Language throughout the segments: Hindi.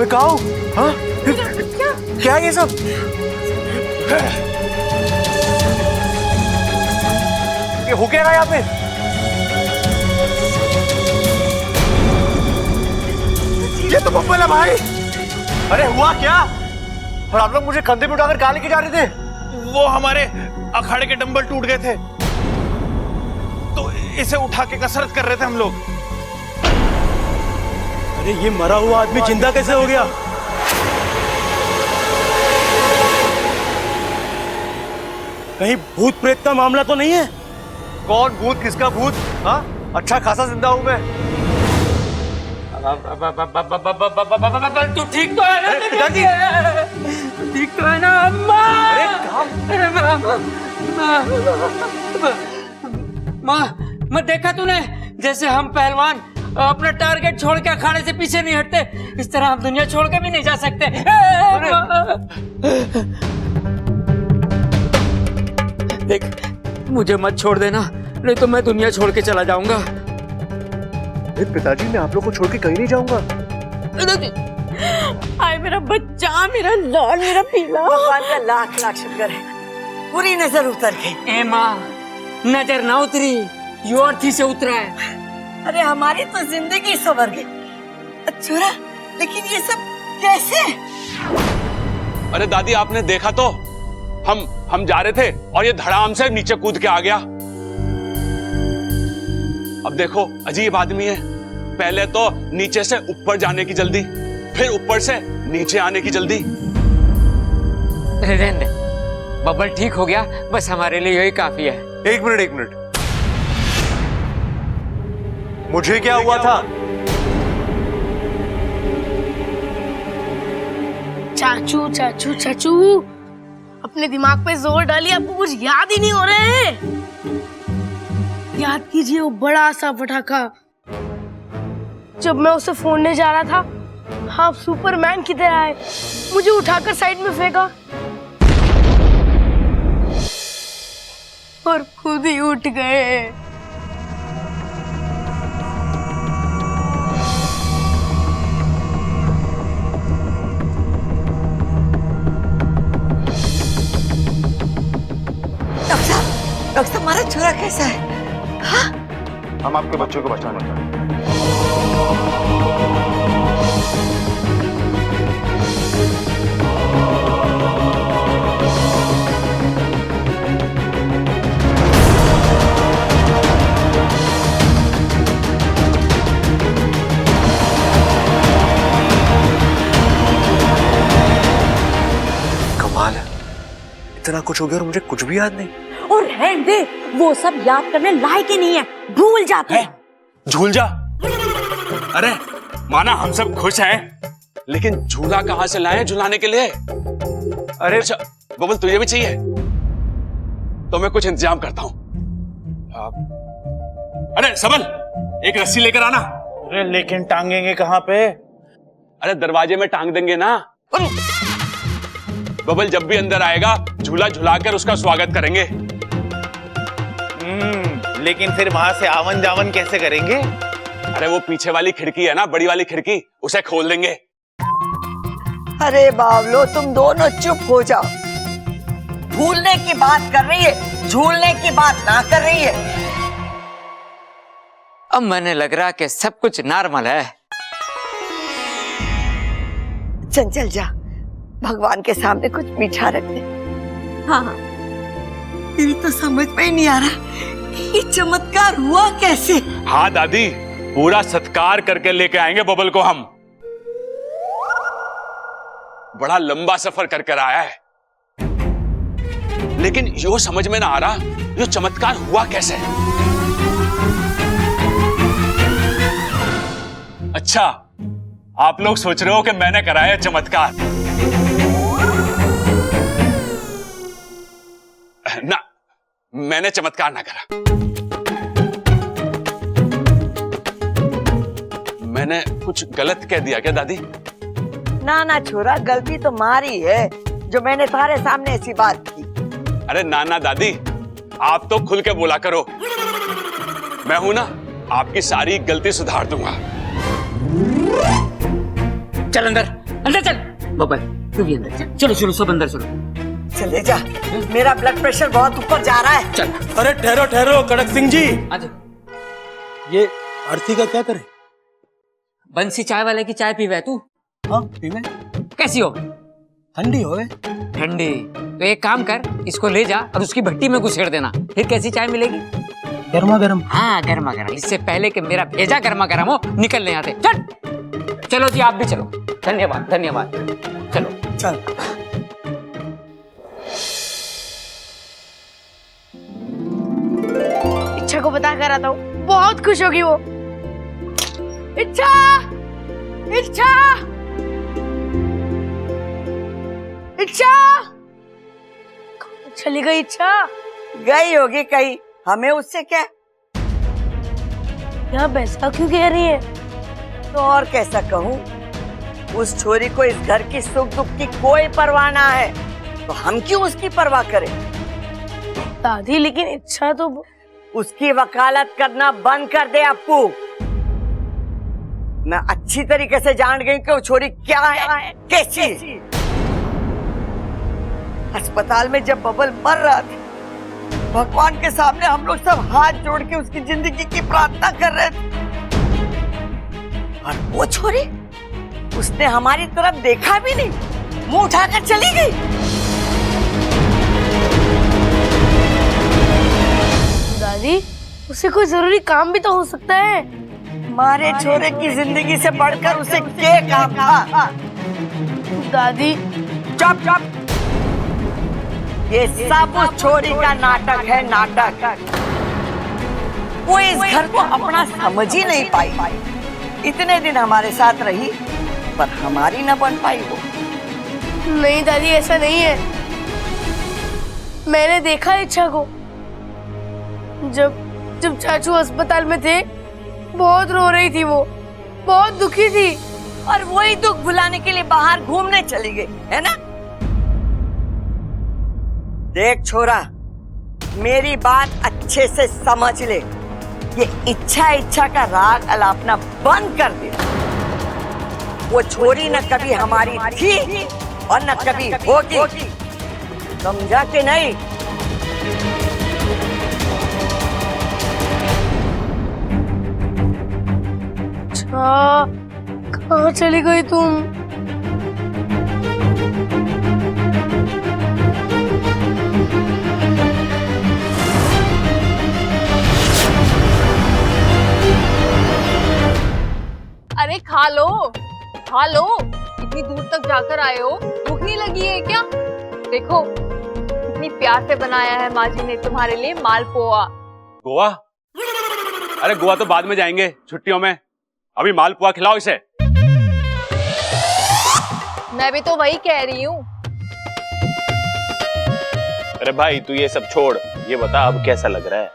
मैं कहाँ हूँ? हाँ? क्या है ये सब? ये हो क्या रहा है यहाँ पे? ये तो बब्बल है भाई। अरे हुआ क्या? और आप लोग मुझे कंधे पे उठाकर कहाँ लेके जा रहे थे? वो हमारे अखाड़े के डंबल टूट गए थे तो इसे उठा के कसरत कर रहे थे हम लोग। अरे ये मरा हुआ आदमी जिंदा कैसे हो गया? कहीं भूत प्रेत का मामला तो नहीं है? कौन भूत, किसका भूत? हाँ, अच्छा खासा जिंदा हूं मैं। तू ठीक तो है ना? पिताजी, ठीक तो है ना? अम्मा! अरे माँ, मैं देखा तूने जैसे हम पहलवान अपना टारगेट छोड़ के अखाड़े से पीछे नहीं हटते, इस तरह हम दुनिया छोड़ के भी नहीं जा सकते। देख, मुझे मत छोड़ देना, नहीं तो मैं दुनिया छोड़ के चला जाऊंगा। पिताजी, मैं आप लोग को छोड़ के कहीं नहीं जाऊंगा। हाय मेरा बच्चा, मेरा लाल, मेरा पीला। भगवान का लाख लाख शुक्र है, पूरी नजर उतर गई। ए माँ, नजर ना उतरी, यो अर्थी से उतरा है। अरे हमारी तो जिंदगी संवर गई। छोरा, लेकिन ये सब कैसे? अरे दादी, आपने देखा तो, हम जा रहे थे और ये धड़ाम से नीचे कूद के आ गया। अब देखो, अजीब आदमी है, पहले तो नीचे से ऊपर जाने की जल्दी, फिर ऊपर से नीचे आने की जल्दी। रहने दे, बब्बल ठीक हो गया, बस हमारे लिए यही काफी है। एक मिनट, मुझे क्या हुआ था? चाचू चाचू चाचू, अपने दिमाग पे जोर डालिए, आपको कुछ याद ही नहीं हो रहे हैं। याद कीजिए वो बड़ा सा पटाखा, जब मैं उसे फोड़ने जा रहा था, आप सुपरमैन की तरह आए, मुझे उठाकर साइड में फेंका और खुद ही उठ गए। डॉक्टर साहब, हमारा छोरा कैसा है? हाँ? हम आपके बच्चों को बचाने का। कमाल है, इतना कुछ हो गया और मुझे कुछ भी याद नहीं। और रहने दे, वो सब याद करने लायक ही नहीं है, भूल जाते हैं। झूल जा। अरे माना हम सब खुश हैं, लेकिन झूला कहां से लाए झुलाने के लिए? अरे अच्छा बबल, तुझे भी चाहिए तो मैं कुछ इंतजाम करता हूं। अरे सबल, एक रस्सी लेकर आना। अरे लेकिन टांगेंगे कहाँ पे? अरे दरवाजे में टांग देंगे ना। बबल जब भी अंदर आएगा, झूला झुलाकर उसका स्वागत करेंगे। लेकिन फिर वहां से आवन जावन कैसे करेंगे? अरे वो पीछे वाली खिड़की है ना, बड़ी वाली खिड़की, उसे खोल देंगे। अरे बावलो, तुम दोनों चुप हो जाओ। भूलने की बात कर रही है, झूलने की बात ना कर रही है। अब मैंने लग रहा कि सब कुछ नॉर्मल है। चंचल जा, भगवान के सामने कुछ मीठा रख दे। हाँ, मेरी तो समझ में ही नहीं आ रहा ये चमत्कार हुआ कैसे। हाँ दादी, पूरा सत्कार करके लेके आएंगे बबल को हम। बड़ा लंबा सफर कर कर आया है, लेकिन यो समझ में ना आ रहा यो चमत्कार हुआ कैसे। अच्छा, आप लोग सोच रहे हो कि मैंने कराया चमत्कार? ना, मैंने चमत्कार ना करा। मैंने कुछ गलत कह दिया क्या दादी? ना ना छोरा, गलती तो मारी है जो मैंने तुम्हारे सामने ऐसी बात की। अरे ना ना दादी, आप तो खुल के बोला करो, मैं हूं ना, आपकी सारी गलती सुधार दूंगा। चल अंदर, अंदर चल बबल, तू भी अंदर चल। चलो चलो सब अंदर चलो। चले जा, मेरा ब्लड प्रेशर बहुत ऊपर जा रहा है। चल अरे ठहरो ठहरो कड़क सिंह जी, आजा। ये आरती का क्या करे? बंसी चाय वाले की चाय पीवे तू? हाँ पीवे। कैसी हो? ठंडी होवे। ठंडी? तो एक काम कर, इसको ले जा और उसकी भट्टी में घुसेड़ देना, फिर कैसी चाय मिलेगी? गर्मा गर्म। हाँ गर्मा गर्म, इससे पहले कि मेरा भेजा गर्मा गर्म हो निकल ले यहाँ से। चल चलो जी आप भी चलो। धन्यवाद धन्यवाद। चलो चल। इच्छा को बता कर आता हूँ, बहुत खुश होगी वो। इच्छा, इच्छा, इच्छा, चली गई इच्छा। गई होगी कहीं, हमें उससे क्या? यह वैसा क्यों कह रही है? तो और कैसा कहूँ, उस छोरी को इस घर की सुख दुख की कोई परवाह ना है, तो हम क्यों उसकी परवाह करें? दादी लेकिन इच्छा तो उसकी वकालत करना बंद कर दे अप्पू। मैं अच्छी तरीके से जान गई कि वो छोरी क्या है, कैसी। अस्पताल में जब बबल मर रहा था, भगवान के सामने हम लोग सब हाथ जोड़ के उसकी जिंदगी की प्रार्थना कर रहे थे, और वो छोरी, उसने हमारी तरफ देखा भी नहीं, मुंह उठाकर चली गई। दादी उसे कोई जरूरी काम भी तो हो सकता है। हमारे छोरे की जिंदगी से बढ़कर उसे क्या काम था? दादी चुप चुप, ये सब उस छोरी का नाटक है, नाटक। वो इस घर को अपना समझ ही नहीं पाई। इतने दिन हमारे साथ रही, पर हमारी न बन पाई वो। नहीं दादी ऐसा नहीं है, मैंने देखा इच्छा को जब जब चाचू अस्पताल में थे, बहुत रो रही थी वो, बहुत दुखी थी, और वही दुख भुलाने के लिए बाहर घूमने चली गई, है ना? देख छोरा, मेरी बात अच्छे से समझ ले, ये इच्छा का राग अलापना बंद कर दे। वो छोरी न कभी हमारी थी और न कभी होगी, समझा कि नहीं? अच्छा, कहाँ चली गई तुम? अरे खा लो, खा लो, इतनी दूर तक जाकर आए हो, भूख नहीं लगी है क्या? देखो कितनी प्यार से बनाया है माँ जी ने तुम्हारे लिए मालपुआ। गोवा? अरे गोवा तो बाद में जाएंगे छुट्टियों में, अभी मालपुआ खिलाओ इसे। मैं भी तो वही कह रही हूँ। अरे भाई तू ये सब छोड़, ये बता अब कैसा लग रहा है?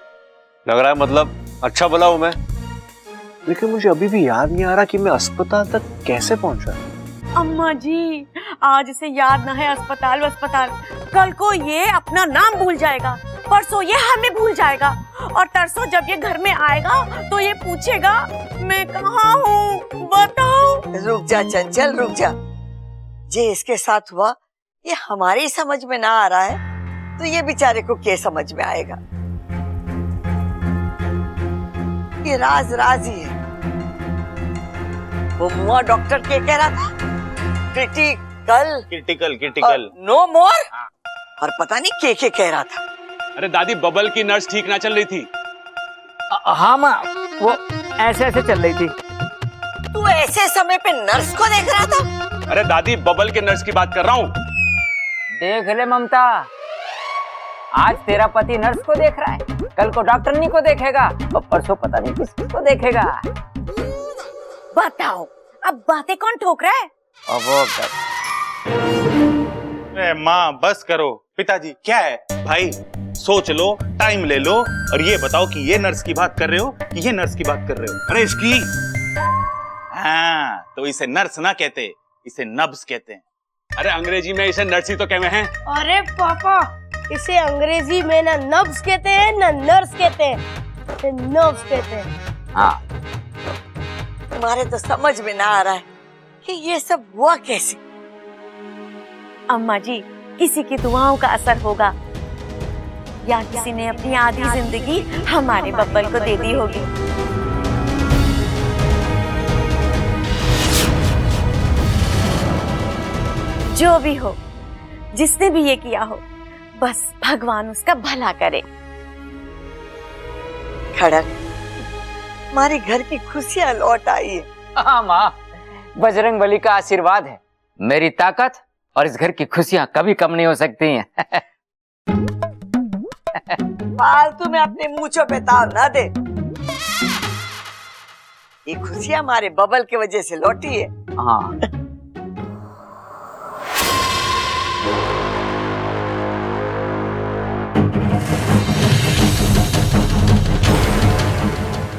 लग रहा है मतलब अच्छा भला हूं मैं, लेकिन मुझे अभी भी याद नहीं आ रहा कि मैं अस्पताल तक कैसे पहुंचा। अम्मा जी, आज इसे याद ना है अस्पताल अस्पताल, कल को ये अपना नाम भूल जाएगा, परसों ये हमें भूल जाएगा, और तरसों जब ये घर में आएगा तो ये पूछेगा मैं कहाँ हूँ, बताओ। रुक जा चंचल, रुक जा। जे इसके साथ हुआ ये हमारी समझ में ना आ रहा है, तो ये बेचारे को क्या समझ में आएगा? ये राज राज ही है। वो मुआ डॉक्टर क्या कह रहा था? क्रिटिकल क्रिटिकल नो मोर, और पता नहीं क्या कह रहा था। अरे दादी, बबल की नर्स ठीक ना चल रही थी। हाँ माँ, वो ऐसे ऐसे चल रही थी। तू ऐसे समय पे नर्स को देख रहा था? अरे दादी, बबल के नर्स की बात कर रहा हूँ। देख ले ममता, आज तेरा पति नर्स को देख रहा है, कल को डॉक्टरनी को देखेगा, और परसों पता नहीं किसको देखेगा। बताओ अब बातें कौन ठोक रहा है? अरे माँ बस करो। पिताजी क्या है भाई, सोच लो, टाइम ले लो, और ये बताओ कि ये नर्स की बात कर रहे हो कि ये नर्स की बात कर रहे हो? अरे इसकी। हाँ, तो इसे नर्स ना कहते, इसे नब्ज कहते हैं। अरे अंग्रेजी में इसे नर्स ही तो कहते हैं। अरे पापा, इसे अंग्रेजी में ना नब्ज कहते हैं ना नर्स कहते हैं, इसे नर्व्स कहते हैं। हाँ, तुम्हारे तो समझ में ना आ रहा है कि ये सब हुआ कैसे। अम्मा जी किसी की दुआओं का असर होगा या किसी ने अपनी आधी जिंदगी हमारे बब्बल को दे दी होगी। जो भी हो, जिसने भी ये किया हो, बस भगवान उसका भला करे। खड़क, हमारे घर की खुशियां लौट आई है। हाँ माँ, बजरंग बली का आशीर्वाद है। मेरी ताकत और इस घर की खुशियां कभी कम नहीं हो सकती हैं। फालतू में अपने मूंछों पे ताव ना दे। ये खुशियां हमारे बबल की वजह से लौटी है। हाँ।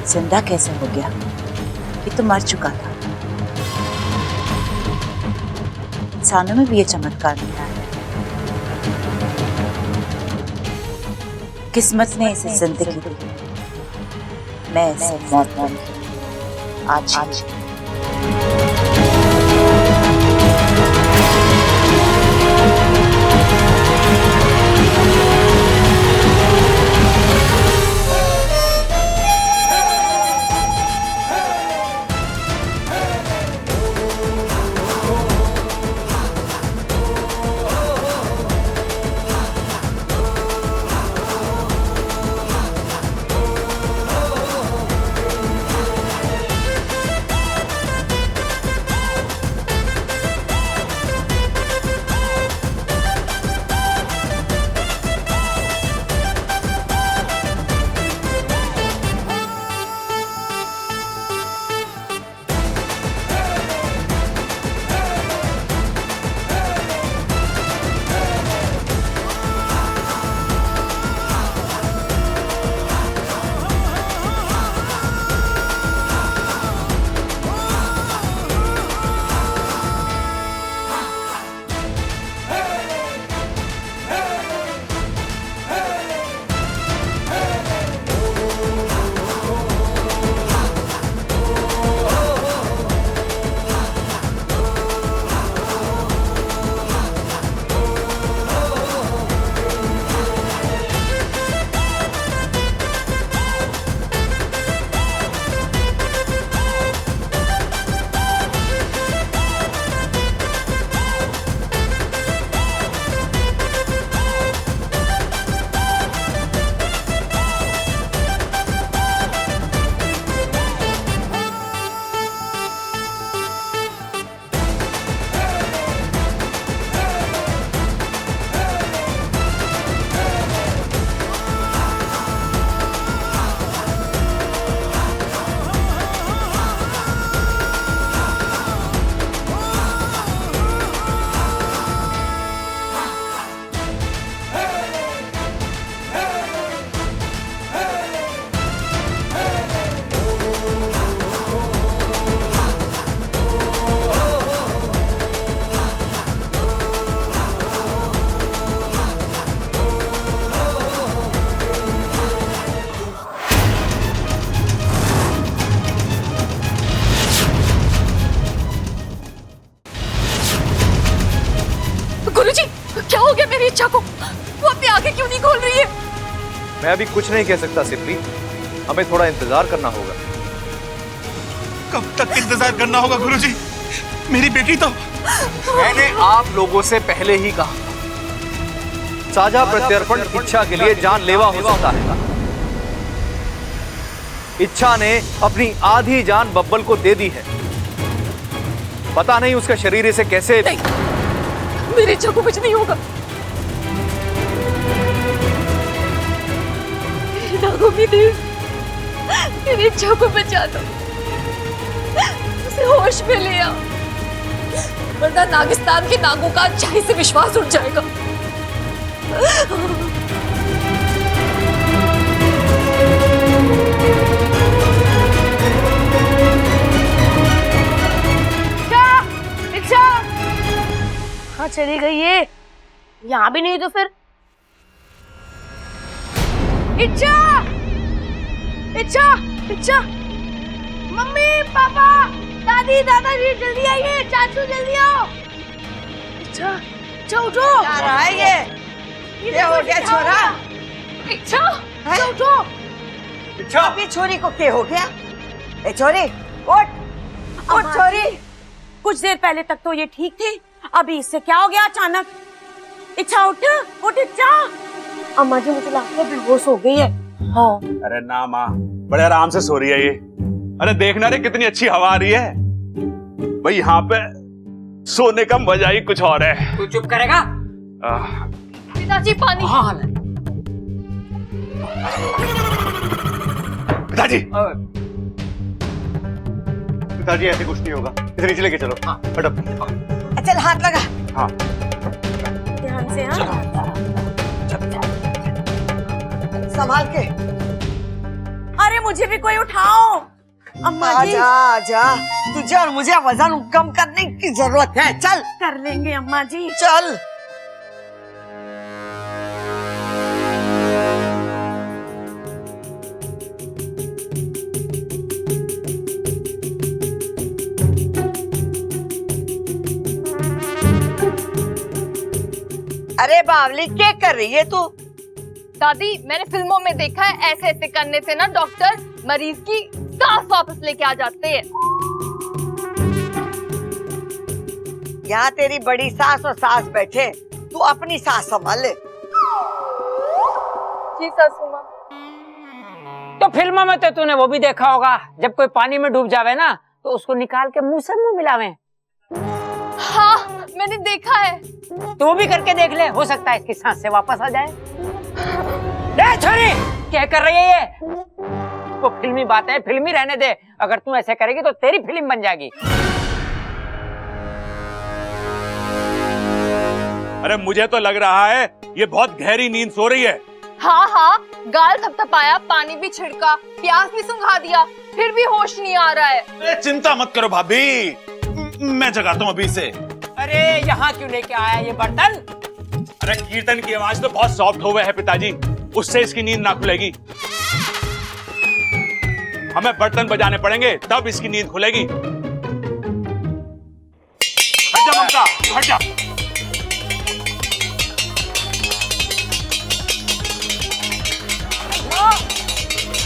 जिंदा कैसे हो गया? ये तो मर चुका था। इंसानों में भी ये चमत्कार मिला है। किस्मत ने इसे जिंदगी दी, मैं इसे मौत दी। आज गुरुजी, क्या हो गया मेरी इच्छा को? वो अपनी आंखें क्यों नहीं खोल रही है? मैं अभी कुछ नहीं कह सकता सिप्री, हमें थोड़ा इंतजार करना होगा। कब तक इंतजार करना होगा गुरुजी? मेरी बेटी तो मैंने आप लोगों से पहले ही कहा, साझा प्रत्यर्पण इच्छा के लिए जानलेवा हो सकता है। इच्छा ने अपनी आधी जान बब्बल को दे दी है। पता नहीं उसका शरीर इसे कैसे। नहीं, मेरी इच्छा को कुछ नहीं होगा। नागों की देव, मेरी इच्छा को बचा दो, उसे होश में ले आओ, वरना नागिस्तान के नागों का अच्छाई से विश्वास उठ जाएगा। कहाँ चली गई ये? यहाँ भी नहीं तो फिर? इच्छा, इच्छा, इच्छा, मम्मी, पापा, दादी, दादाजी, जल्दी आइए, चाचू जल्दी आओ। इच्छा, इच्छा उठो। क्या रहा है ये? क्या हो गया छोरा? इच्छा हैं? उठो। इच्छा अभी छोरी को क्या हो गया? ए छोरी उठ, उठ छोरी। कुछ देर पहले तक तो ये ठीक थी, अभी इससे क्या हो गया अचानक? इच्छा उठ, उठ इच्छा। अम्मा जी मुझे लगता है बेहोश हो गई है। हाँ। अरे ना माँ, बड़े आराम से सो रही है ये। अरे देखना रे कितनी अच्छी हवा आ रही है भाई, यहाँ पे सोने का मजा ही कुछ और है। तू चुप करेगा? पिताजी पानी। हाँ पिताजी पिताजी ऐसे कुछ नहीं होगा, इसे नीचे लेके चलो। हाँ फटअप। चल हाथ लगा। हाँ ध्यान से। हाँ संभाल के। अरे मुझे भी कोई उठाओ। अम्मा जी आजा आजा, तुझे और मुझे वजन कम करने की जरूरत है। चल कर लेंगे अम्मा जी। चल। अरे बावली क्या कर रही है तू? दादी मैंने फिल्मों में देखा है ऐसे ऐसे करने से ना डॉक्टर मरीज की सांस वापस लेके आ जाते हैं। यहाँ तेरी बड़ी सास और सास बैठे, तू अपनी सास संभाल ले। जी सासू माँ। तो फिल्मों में तो तूने वो भी देखा होगा, जब कोई पानी में डूब जावे ना तो उसको निकाल के मुंह से मुंह मिलावे। हाँ मैंने देखा है। तो वो भी करके देख ले, हो सकता है इसकी सांस से वापस आ जाए। ए छोरी, क्या कर रही है ये? वो फिल्मी बात है, फिल्मी रहने दे। अगर तू ऐसे करेगी तो तेरी फिल्म बन जाएगी। अरे मुझे तो लग रहा है ये बहुत गहरी नींद सो रही है। हाँ हाँ, गाल थपथपाया, पानी भी छिड़का, प्यास भी सुंघा दिया, फिर भी होश नहीं आ रहा है। चिंता मत करो भाभी, मैं जगाता हूँ अभी इसे। अरे यहाँ क्यों लेके आया ये बर्तन? अरे कीर्तन की आवाज तो बहुत सॉफ्ट हो गए है पिताजी, उससे इसकी नींद ना खुलेगी। हमें बर्तन बजाने पड़ेंगे तब इसकी नींद खुलेगी। हट जा ममता, हट जा।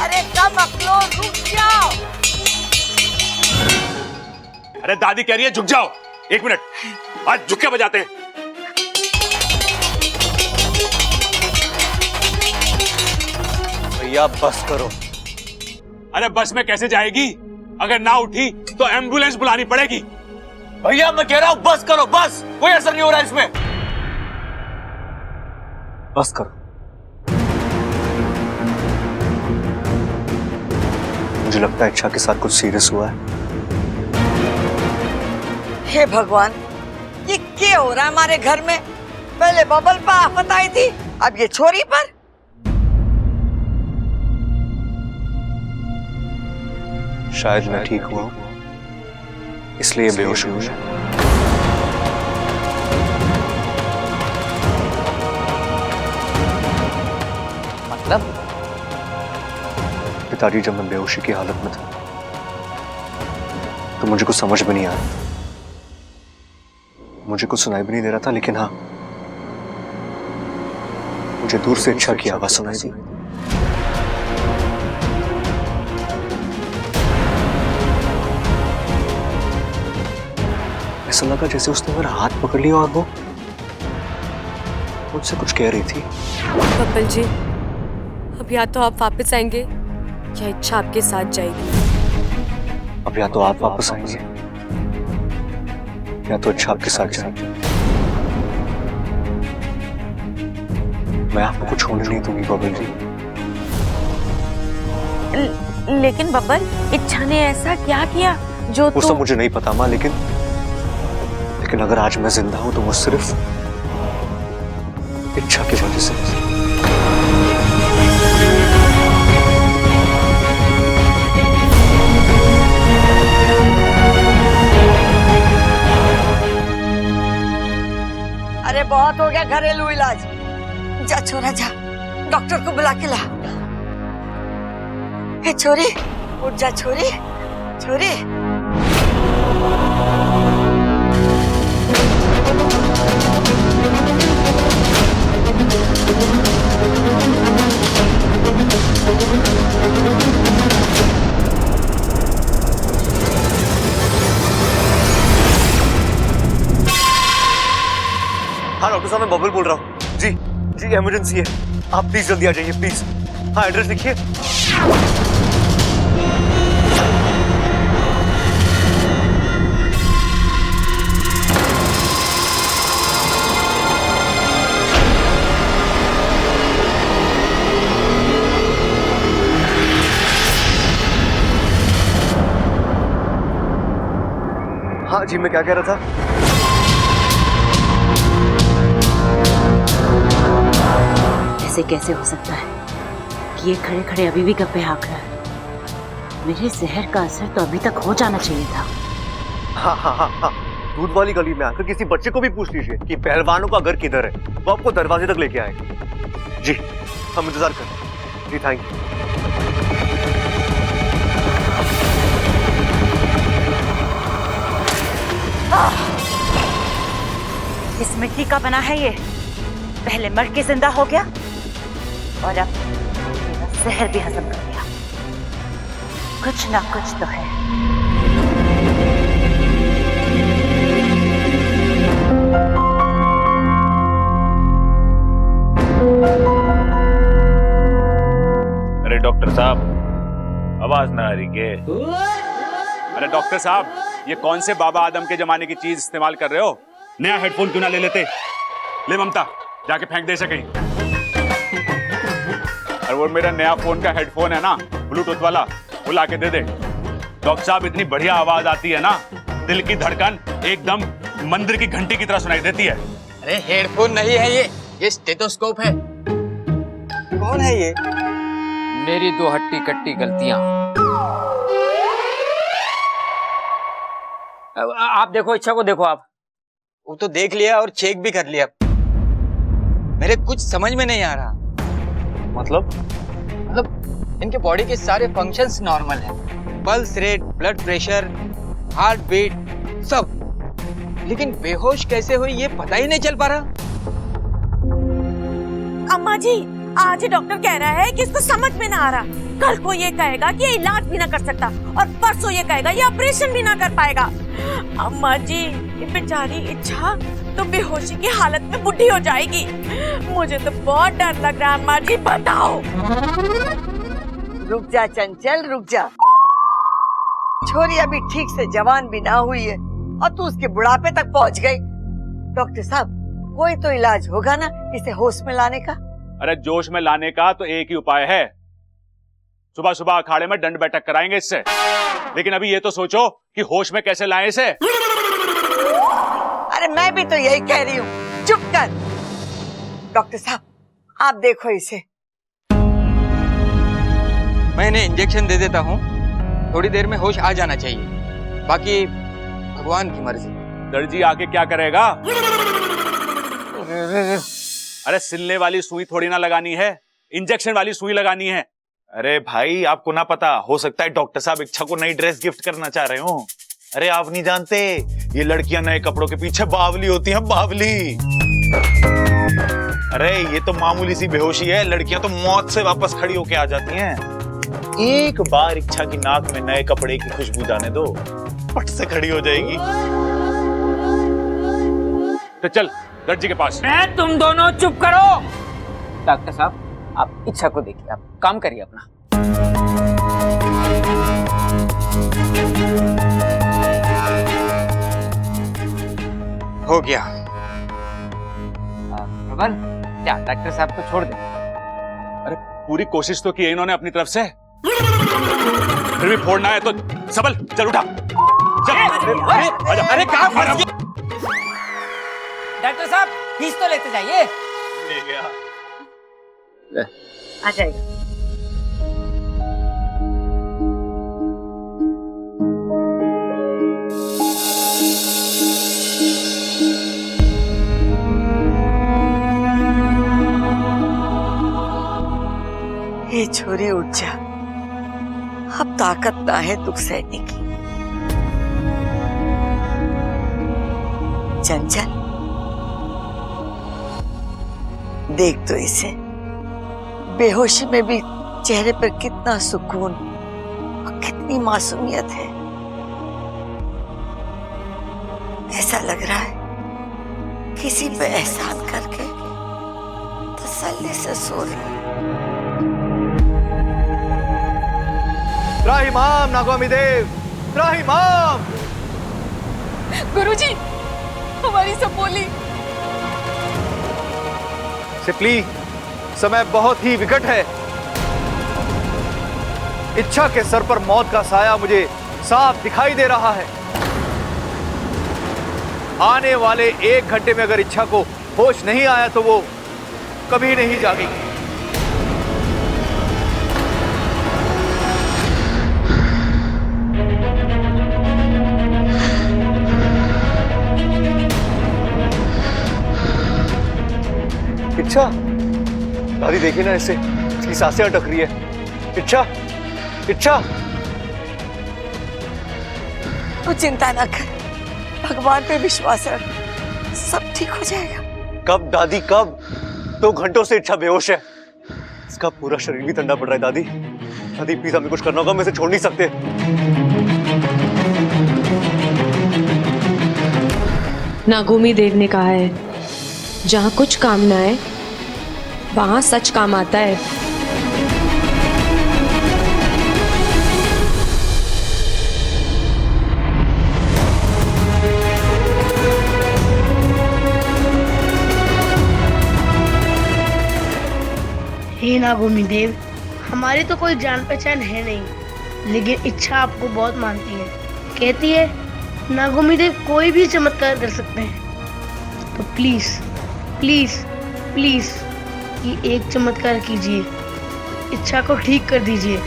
अरे कब अकलो, रुक जाओ। अरे दादी कह रही है झुक जाओ। एक मिनट, आज झुक के बजाते हैं। भैया बस करो। अरे बस में कैसे जाएगी? अगर ना उठी तो एम्बुलेंस बुलानी पड़ेगी। भैया मैं कह रहा हूँ बस करो, बस। कोई असर नहीं हो रहा है इसमें। बस करो। मुझे लगता है इच्छा के साथ कुछ सीरियस हुआ है। हे भगवान, ये क्या हो रहा है हमारे घर में? पहले बबल पर आफत आई थी, अब ये छोरी पर। शायद मैं ठीक हुआ इसलिए बेहोश हुआ। मतलब? पिताजी जब मैं बेहोशी की हालत में था तो मुझे कुछ समझ में नहीं आ रहा, मुझे कुछ सुनाई भी नहीं दे रहा था, लेकिन हाँ मुझे दूर से इच्छा की आवाज सुनाई दी। ऐसा लगा जैसे उसने मेरा हाथ पकड़ लिया और वो मुझसे कुछ कह रही थी। बब्बल जी, अब या तो आप वापस आएंगे या इच्छा आपके साथ जाएगी। अब या तो आप वापस आएंगे या तो इच्छा आपके साथ जाएगी। मैं आपको कुछ होने नहीं दूंगी बबल जी। लेकिन बब्बल, इच्छा ने ऐसा क्या किया जो वो सब मुझे नहीं पता माँ, लेकिन अगर आज मैं जिंदा हूं तो वो सिर्फ इच्छा की वजह से। अरे बहुत हो गया घरेलू इलाज। जा छोरा जा, डॉक्टर को बुला के ला। हे छोरी, उठ जा छोरी, छोरी। हाँ डॉक्टर साहब, मैं बबल बोल रहा हूँ। जी जी, इमरजेंसी है, आप प्लीज जल्दी आ जाइए प्लीज। हाँ, एड्रेस लिखिए। हाँ जी, मैं क्या कह रहा था? ऐसे कैसे हो सकता है कि ये खड़े खड़े अभी भी गप्पे हाँक रहा है? मेरे जहर का असर तो अभी तक हो जाना चाहिए था। हाँ हाँ हाँ हाँ, दूध वाली गली में आकर किसी बच्चे को भी पूछ लीजिए कि पहलवानों का घर किधर है, वो आपको दरवाजे तक लेके आएंगे। जी, हम इंतजार करें। जी थैंक यू। इस मिट्टी का बना है ये, पहले मर के जिंदा हो गया और अब मेरा जहर भी हजम कर लिया। कुछ ना कुछ तो है। अरे डॉक्टर साहब, आवाज ना आ रही के? अरे डॉक्टर साहब, ये कौन से बाबा आदम के जमाने की चीज इस्तेमाल कर रहे हो? नया हेडफोन क्यों ना ले लेते? ले ममता, जाके फेंक दे सके। और वो मेरा नया फोन का हेडफोन है ना, ब्लूटूथ वाला, वो लाके दे दे। डॉक्टर साहब, इतनी बढ़िया आवाज आती है ना, दिल की धड़कन एकदम मंदिर की घंटी की तरह सुनाई देती है। अरे हेडफोन नहीं है ये स्टेथोस्कोप है। कौन है ये? मेरी दो हट्टी कट्टी गलतियां। आप देखो, इच्छा को देखो आप। वो तो देख लिया और चेक भी कर लिया, मेरे कुछ समझ में नहीं आ रहा। मतलब इनके बॉडी के सारे फंक्शंस नॉर्मल हैं, pulse rate, blood pressure, heart beat सब, लेकिन बेहोश कैसे हुई ये पता ही नहीं चल पा रहा। अम्मा जी, आज ही डॉक्टर कह रहा है कि इसको समझ में ना आ रहा, कल को ये कहेगा कि ये इलाज भी ना कर सकता और परसों ये कहेगा ये ऑपरेशन भी ना कर पाएगा। अम्मा जी, ये बेचारी इच्छा तो बेहोशी की हालत में बुढ़ी हो जाएगी। मुझे तो बहुत डर लग रहा है अम्मा जी, बताओ। रुक जा चंचल, रुक जा। छोरी अभी ठीक से जवान भी ना हुई है और तू उसके बुढ़ापे तक पहुंच गई। डॉक्टर साहब, कोई तो इलाज होगा ना इसे होश में लाने का? अरे जोश में लाने का तो एक ही उपाय है, सुबह सुबह अखाड़े में दंड बैठक कराएंगे इससे। लेकिन अभी ये तो सोचो कि होश में कैसे लाएं इसे। अरे मैं भी तो यही कह रही हूँ, चुप कर। डॉक्टर साहब, आप देखो इसे। मैं इन्हें इंजेक्शन दे देता हूँ, थोड़ी देर में होश आ जाना चाहिए, बाकी भगवान की मर्जी। दर्जी आके क्या करेगा? अरे सिलने वाली सुई थोड़ी ना लगानी है, इंजेक्शन वाली सुई लगानी है। अरे भाई, आपको ना पता, हो सकता है डॉक्टर साहब इच्छा को नई ड्रेस गिफ्ट करना चाह रहे हो। अरे आप नहीं जानते, ये लड़कियां नए कपड़ों के पीछे बावली होती हैं, बावली। अरे ये तो मामूली सी बेहोशी है, लड़कियां तो मौत से वापस खड़ी होके आ जाती हैं। एक बार इच्छा की नाक में नए कपड़े की खुशबू जाने दो, पट से खड़ी हो जाएगी। तो चल दर्जी के पास। तुम दोनों चुप करो। डॉक्टर साहब, आप इच्छा को देखिए, आप काम करिए अपना। हो गया। प्रबल, क्या डॉक्टर साहब को छोड़ दे? अरे पूरी कोशिश तो की है इन्होंने अपनी तरफ से, फिर भी फोड़ना है तो सबल चल उठा, चल। अरे कहाँ? डॉक्टर साहब, फीस तो लेते जाइए। ले गया। आ जाएगा। ये छोरी उठ जा, अब ताकत ना है दुख सहने की। चंचल, देख तो इसे, बेहोशी में भी चेहरे पर कितना सुकून और कितनी मासूमियत है। ऐसा लग रहा है किसी पे एहसान करके तसल्ली से सो रहे हैं। त्राहिमाम नागोमी देव, त्राहिमाम। गुरुजी, हमारी सब बोली। सिपली, समय बहुत ही विकट है। इच्छा के सर पर मौत का साया मुझे साफ दिखाई दे रहा है। आने वाले 1 घंटे में अगर इच्छा को होश नहीं आया तो वो कभी नहीं जागेगी। इच्छा, दादी देखिए ना, इसे इसकी सांसें अटक रही है। इच्छा, इच्छा। तू चिंता न कर, भगवान पे विश्वास रख, सब ठीक हो जाएगा। कब दादी, कब? 2 घंटों से इच्छा बेहोश है। इसका पूरा शरीर भी ठंडा पड़ रहा है। दादी, दादी प्लीज, हमें कुछ करना होगा, हम इसे छोड़ नहीं सकते। नागोमी देव ने कहा है, जहाँ कुछ कामना है वहाँ सच काम आता है। हे नागोमी देव, हमारी तो कोई जान पहचान है नहीं, लेकिन इच्छा आपको बहुत मानती है। कहती है नागोमी देव कोई भी चमत्कार कर सकते हैं। तो प्लीज प्लीज प्लीज ये एक चमत्कार कीजिए, इच्छा को ठीक कर दीजिए।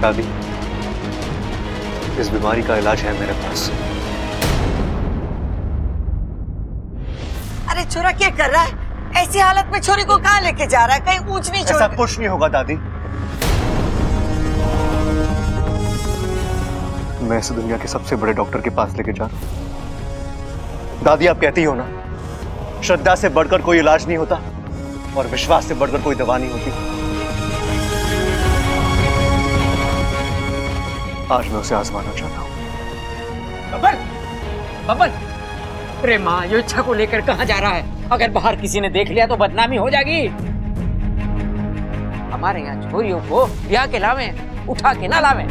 दादी, इस बीमारी का इलाज है मेरे पास। अरे छोरा क्या कर रहा है? ऐसी हालत में छोरी को कहाँ लेके जा रहा है? कहीं ऊंच नीच? ऐसा कुछ नहीं होगा दादी। मैं इस दुनिया के सबसे बड़े डॉक्टर के पास लेके जा रहा हूं। दादी, आप कहती हो ना, श्रद्धा से बढ़कर कोई इलाज नहीं होता और विश्वास से बढ़कर कोई दवा नहीं होती। आज मैं उसे आजमाना चाहता हूँ। बबल, बबल, अरे माँ, ये इच्छा को लेकर कहाँ जा रहा है? अगर बाहर किसी ने देख लिया तो बदनामी हो जाएगी। हमारे यहाँ छोरियों को ब्याह के लावे, उठा के ना लावे।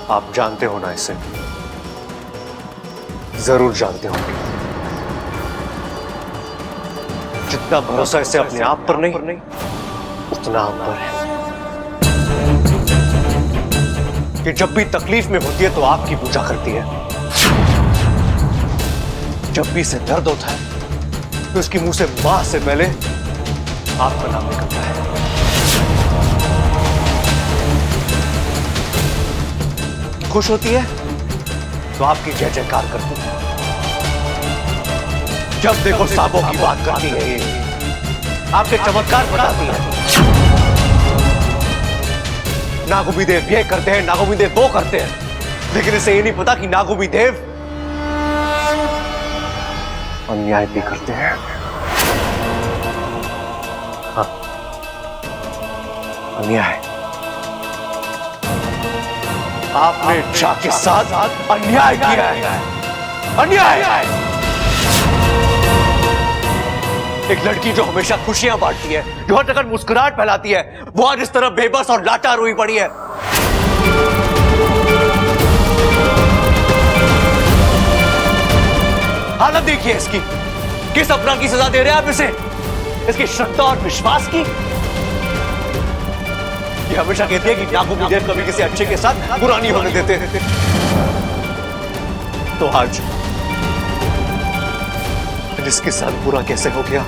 आप जानते हो ना इसे, जरूर जानते होंगे। जितना भरोसा इसे अपने आप पर नहीं, उतना आप पर है। कि जब भी तकलीफ में होती है तो आपकी पूजा करती है, जब भी इसे दर्द होता है तो उसकी मुंह से मां से पहले आपका नाम निकलता है। खुश होती है तो आपकी जय जयकार करती है। जब देखो सांपों की बात करती है, ये आपके चमत्कार बताती है। नागोमी देव ये करते हैं, नागोमी देव वो करते हैं, लेकिन इसे ये नहीं पता कि नागोमी देव अन्याय भी करते हैं। हाँ, अन्याय। आपने इच्छा के साथ अन्याय किया है, अन्याय। एक लड़की जो हमेशा खुशियां बांटती है, जो हर जगह मुस्कुराहट फैलाती है, वो आज इस तरह बेबस और लाचार हुई पड़ी है। हालत देखिए इसकी, किस अपराध की सजा दे रहे हैं आप इसे? इसकी श्रद्धा और विश्वास की। ये हमेशा कहती है कि नागों की देर कभी किसी अच्छे के साथ बुरा नहीं होने देते। तो आज इसके साथ बुरा कैसे हो गया?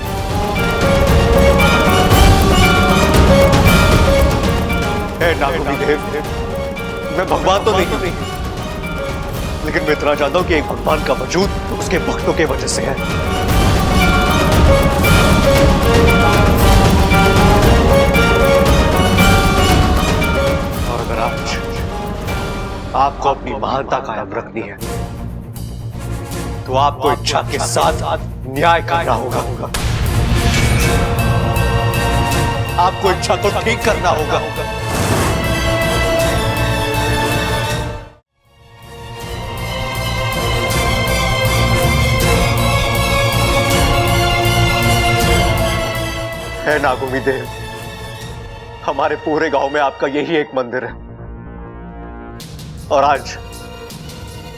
हे नागों की देव, मैं भगवान तो नहीं, लेकिन मैं इतना जानता हूं कि एक भगवान का वजूद उसके भक्तों के वजह से है। और अगर आज आपको अपनी महानता कायम रखनी है तो आपको इच्छा के साथ न्याय करना होगा। आपको इच्छा को ठीक करना होगा। है नागोमी देव, हमारे पूरे गांव में आपका यही एक मंदिर है और आज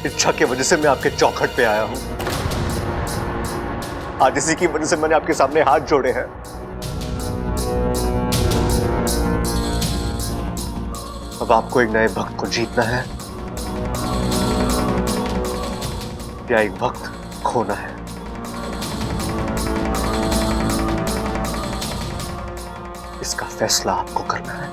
इच्छा की वजह से मैं आपके चौखट पे आया हूं। आज इसी की वजह से मैंने आपके सामने हाथ जोड़े हैं। अब आपको एक नए भक्त को जीतना है या एक भक्त खोना है। इसका फैसला आपको करना है।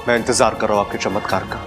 मैं इंतजार कर रहा हूं आपके चमत्कार का।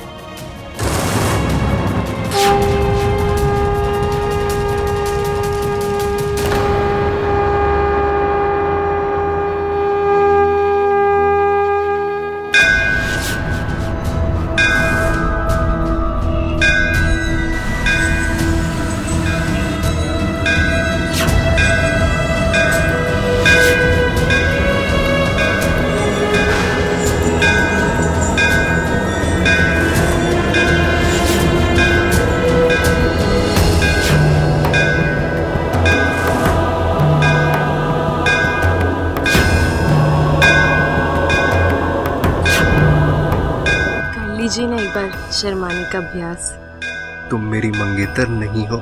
लीजिए ना एक बार शर्माने का अभ्यास। तुम मेरी मंगेतर नहीं हो।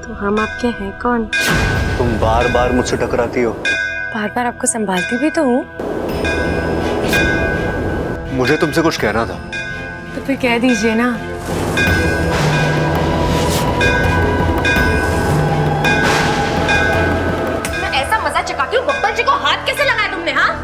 तो हम आपके हैं कौन? तुम बार बार मुझसे टकराती हो। बार बार आपको संभालती भी तो हूँ। मुझे तुमसे कुछ कहना था। तो फिर कह दीजिए ना। मैं ऐसा मजा चकाती हूँ, बब्बर जी को हाथ कैसे लगाया तुमने? हाँ,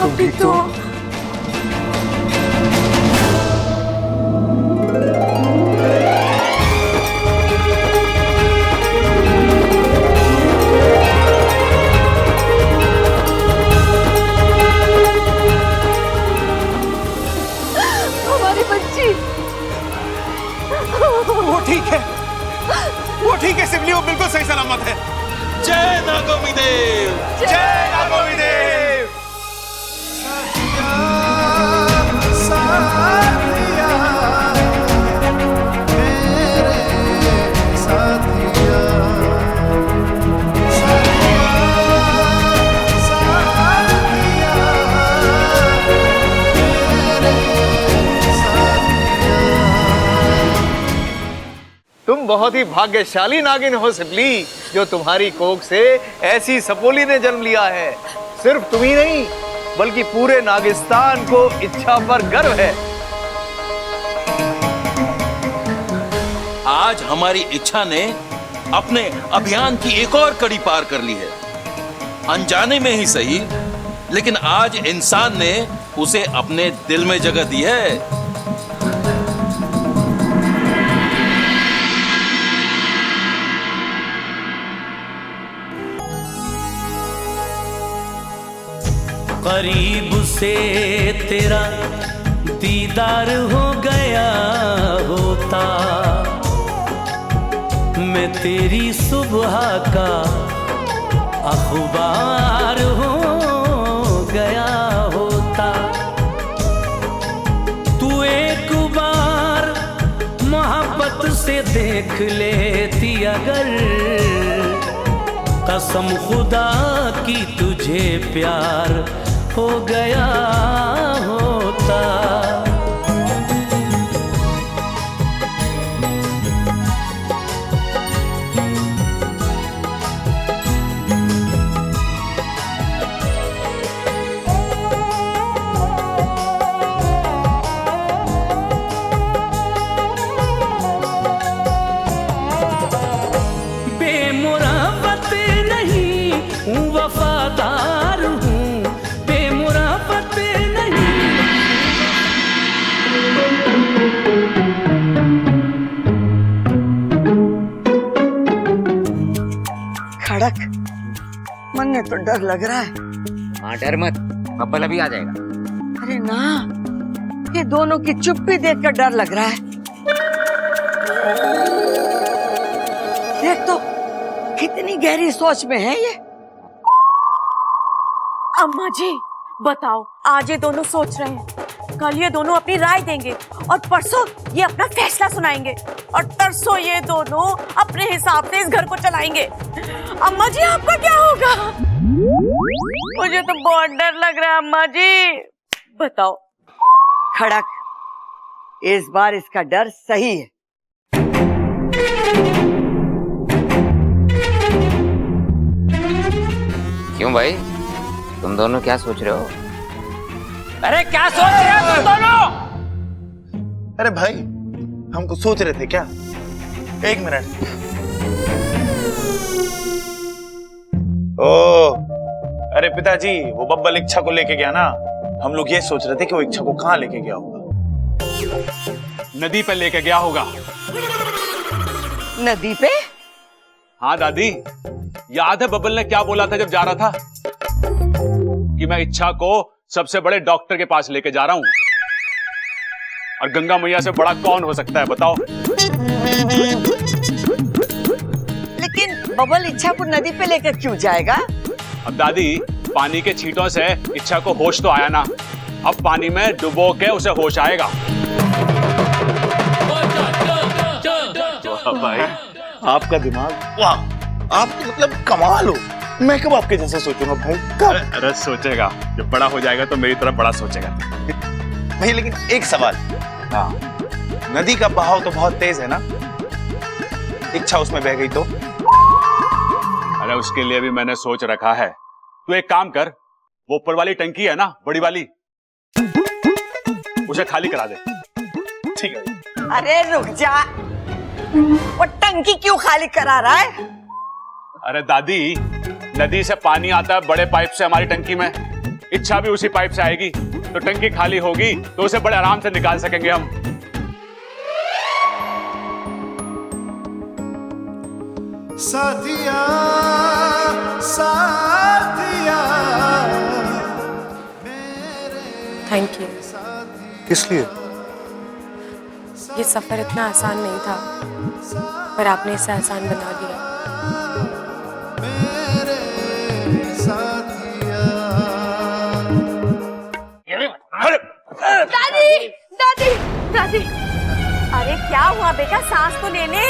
अभी तो हमारी बच्ची। वो ठीक है, वो ठीक है सिमली, वो बिल्कुल सही सलामत है। नागोमी देव, जय नागोमी देव। तुम बहुत ही भाग्यशाली नागिन हो सिबली, जो तुम्हारी कोख से ऐसी सपोली ने जन्म लिया है। सिर्फ तुम ही नहीं बल्कि पूरे नागिस्तान को इच्छा पर गर्व है। आज हमारी इच्छा ने अपने अभियान की एक और कड़ी पार कर ली है। अनजाने में ही सही, लेकिन आज इंसान ने उसे अपने दिल में जगह दी है। करीब से तेरा दीदार हो गया होता, मैं तेरी सुबह का अखबार हो गया होता। तू एक बार मोहब्बत से देख लेती अगर, कसम खुदा की तुझे प्यार हो गया होता। बेमुराबत नहीं हूँ, वफादार हूँ। खड़क, मन में तो डर लग रहा है। हाँ डर मत, बब्बल अभी आ जाएगा। अरे ना, ये दोनों की चुप्पी देखकर डर लग रहा है। देख तो कितनी गहरी सोच में है ये। अम्मा जी बताओ, आज ये दोनों सोच रहे हैं, कल ये दोनों अपनी राय देंगे और परसों ये अपना फैसला सुनाएंगे और तरसों ये दोनों अपने हिसाब से इस घर को चलाएंगे। अम्मा जी आपका क्या होगा? मुझे तो बहुत डर लग रहा है अम्मा जी। बताओ। खड़क, इस बार इसका डर सही है। क्यों भाई, तुम दोनों क्या सोच रहे हो? अरे क्या सोच रहे हो तुम दोनों? अरे भाई, हमको सोच रहे थे क्या? एक मिनट। ओ, अरे पिताजी, वो बब्बल इच्छा को लेके गया ना, हम लोग ये सोच रहे थे कि वो इच्छा को कहाँ लेके गया होगा। नदी पे लेके गया होगा। नदी पे? हाँ दादी, याद है बब्बल ने क्या बोला था जब जा रहा था? कि मैं इच्छा को सबसे बड़े डॉक्टर के पास लेके जा रहा हूं। और गंगा मैया से बड़ा कौन हो सकता है बताओ? लेकिन बब्बल इच्छा को नदी पे लेकर क्यों जाएगा? अब दादी, पानी के छींटों से इच्छा को होश तो आया ना, अब पानी में डुबो के उसे होश आएगा। भाई, आपका दिमाग, वाह, आप तो मतलब कमाल हो। मैं कब आपके जैसे सोचूंगा भाई? कब? अरे सोचेगा, जब बड़ा हो जाएगा तो मेरी तरह बड़ा सोचेगा। भाई लेकिन एक सवाल, हाँ, नदी का बहाव तो बहुत तेज है ना, इच्छा उसमें बह गई तो? अरे उसके लिए भी मैंने सोच रखा है। तू एक काम कर, वो ऊपर वाली टंकी है ना, बड़ी वाली, उसे खाली करा दे। ठीक है। अरे रुक जा, वो टंकी क्यों खाली करा रहा है? अरे दादी, नदी से पानी आता है बड़े पाइप से हमारी टंकी में, इच्छा भी उसी पाइप से आएगी, तो टंकी खाली होगी तो उसे बड़े आराम से निकाल सकेंगे हम। साथिया साथिया। Thank you. किस लिए? ये सफर इतना आसान नहीं था, पर आपने इसे आसान बना दिया। दादी दादी दादी, अरे क्या हुआ बेटा, सांस तो ले ले।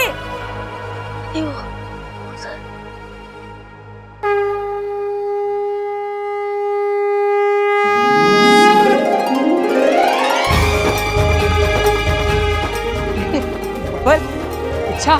अच्छा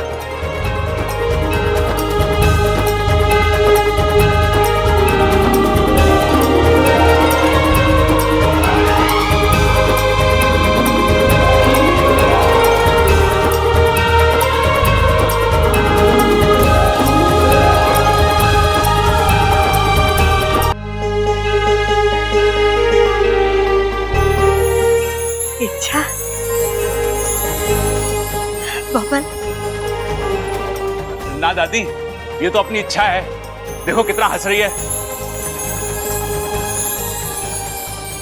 इच्छा, बबल, ना दादी, ये तो अपनी इच्छा है। देखो कितना हंस रही है।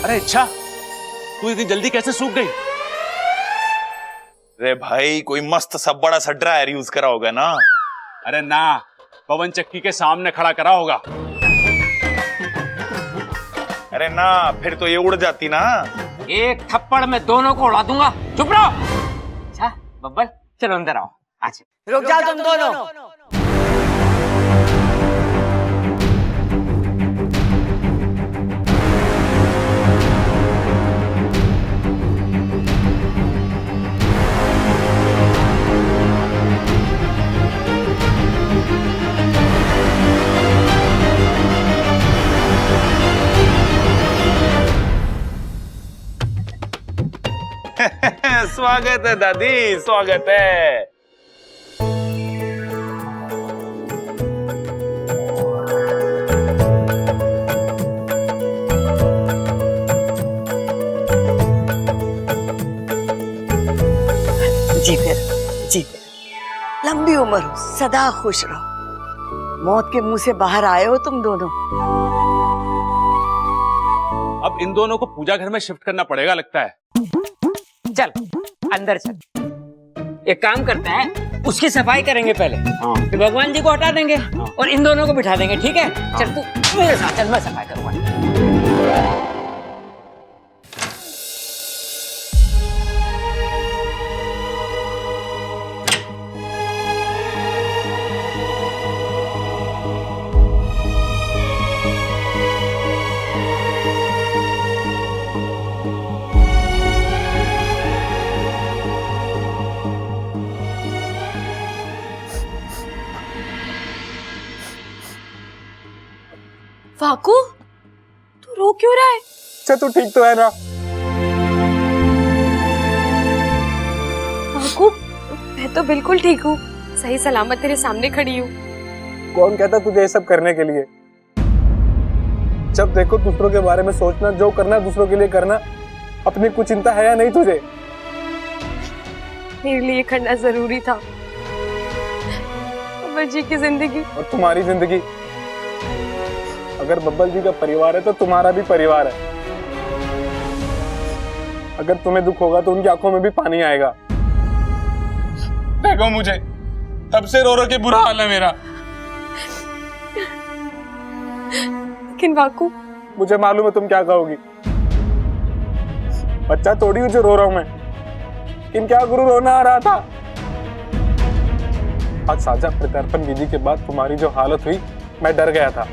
अरे इच्छा, तू इतनी जल्दी कैसे सूख गई? अरे भाई, कोई मस्त सा बड़ा सा ड्रायर यूज करा होगा ना। अरे ना, पवन चक्की के सामने खड़ा करा होगा। अरे ना, फिर तो ये उड़ जाती ना। एक थप्पड़ में दोनों को उड़ा दूंगा। चुप रहो। अच्छा बब्बल, चलो अंदर आओ। आज रुक जाओ तुम दोनों। स्वागत है दादी, स्वागत है। जीते रहो, जीते रहो। लंबी उम्र हो, सदा खुश रहो। मौत के मुंह से बाहर आए हो तुम दोनों। अब इन दोनों को पूजा घर में शिफ्ट करना पड़ेगा लगता है। चल अंदर चल। एक काम करते हैं, उसकी सफाई करेंगे पहले, फिर भगवान जी को हटा देंगे और इन दोनों को बिठा देंगे। ठीक है? चल तू मेरे साथ चल, मैं सफाई करूंगा। वाकू, तू रो क्यों रहा है? अच्छा तू ठीक तो है ना? वाकू, मैं तो बिल्कुल ठीक हूँ, सही सलामत तेरे सामने खड़ी हूँ। कौन कहता तुझे ये सब करने के लिए? जब देखो दूसरों के बारे में सोचना, जो करना दूसरों के लिए करना, अपनी कुछ चिंता है या नहीं तुझे? मेरे लिए करना जरूरी था। बब्बल जी की जिंदगी और तुम्हारी जिंदगी। अगर बब्बल जी का परिवार है तो तुम्हारा भी परिवार है। अगर तुम्हें दुख होगा तो उनकी आंखों में भी पानी आएगा। देखो मुझे, तब से रो रो के बुरा हाल है मेरा। लेकिन वाकू, मुझे मालूम है तुम क्या कहोगी। बच्चा थोड़ी हूँ जो रो रहा हूं मैं, लेकिन क्या गुरु रोना आ रहा था। आज साझा प्रत्यर्पण विधि के बाद तुम्हारी जो हालत हुई, मैं डर गया था।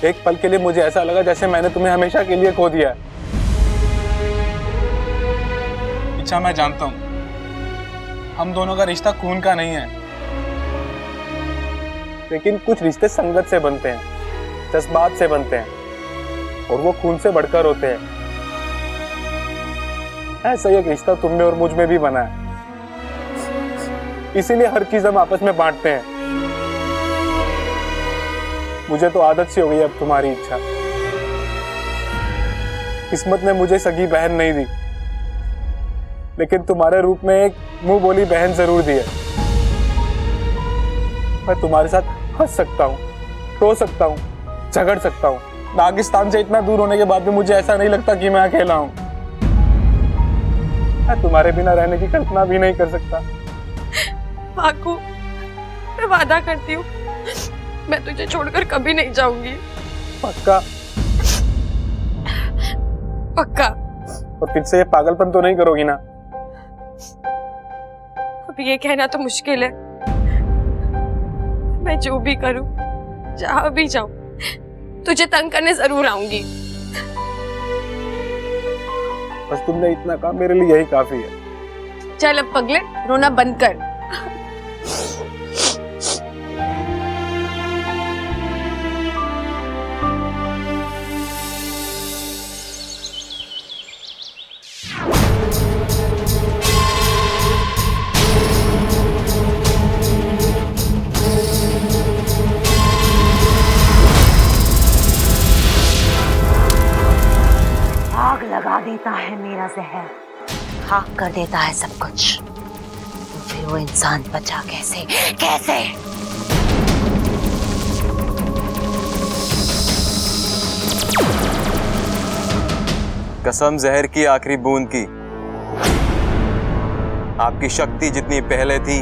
एक पल के लिए मुझे ऐसा लगा जैसे मैंने तुम्हें हमेशा के लिए खो दिया है। इच्छा, मैं जानता हूं हम दोनों का रिश्ता खून का नहीं है, लेकिन कुछ रिश्ते संगत से बनते हैं, जज्बात से बनते हैं, और वो खून से बढ़कर होते हैं। ऐसा एक रिश्ता तुम में और मुझ में भी बना है, इसीलिए हर चीज हम आपस में बांटते हैं। मुझे तो आदत सी हो गई अब तुम्हारी इच्छा। किस्मत ने मुझे सगी बहन नहीं दी, लेकिन तुम्हारे रूप में एक मुंह बोली बहन जरूर दी है। मैं तुम्हारे साथ हंस सकता हूँ, रो सकता हूँ, झगड़ सकता हूँ। नागिस्तान से इतना दूर होने के बाद भी मुझे ऐसा नहीं लगता कि मैं अकेला हूँ। मैं तुम्हारे बिना रहने की कल्पना भी नहीं कर सकता। वाकू, मैं वादा करती हूँ, मैं तुझे छोड़कर कभी नहीं जाऊंगी। पक्का? पक्का। और फिर से ये पागलपन तो नहीं करोगी ना? अब ये कहना तो मुश्किल है। मैं जो भी करूं, जहां भी जाऊं, तुझे तंग करने जरूर आऊंगी। बस तुमने इतना कहा, मेरे लिए यही काफी है। चल अब पगले, रोना बंद कर। आग लगा देता है मेरा जहर, खाक कर देता है सब कुछ, तो फिर वो इंसान बचा कैसे? कैसे? कसम जहर की आखिरी बूंद की, आपकी शक्ति जितनी पहले थी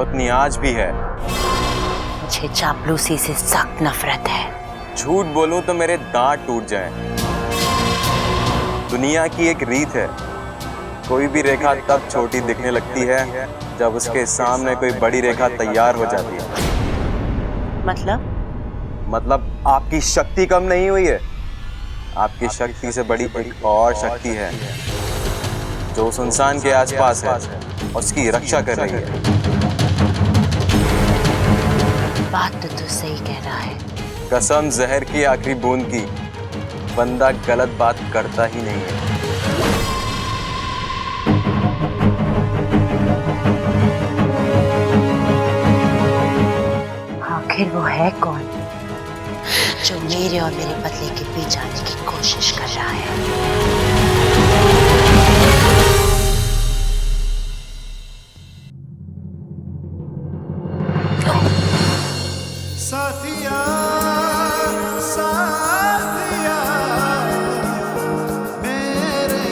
उतनी आज भी है। मुझे चापलूसी से सख्त नफरत है। झूठ बोलूं तो मेरे दांत टूट जाएं। दुनिया की एक रीत है, कोई भी रेखा तब छोटी दिखने लगती है जब उसके सामने कोई बड़ी रेखा तैयार हो जाती है। मतलब आपकी शक्ति कम नहीं हुई है। आपकी शक्ति से बड़ी एक और शक्ति है जो उस इंसान के आसपास है, उसकी रक्षा कर रही है। बात तो तू सही कह रहा है। कसम जहर की आखिरी बूंद की, बंदा गलत बात करता ही नहीं है। आखिर वो है कौन जो मेरे और मेरे बदले के बीच आने की कोशिश कर रहा है? साथिया साथिया मेरे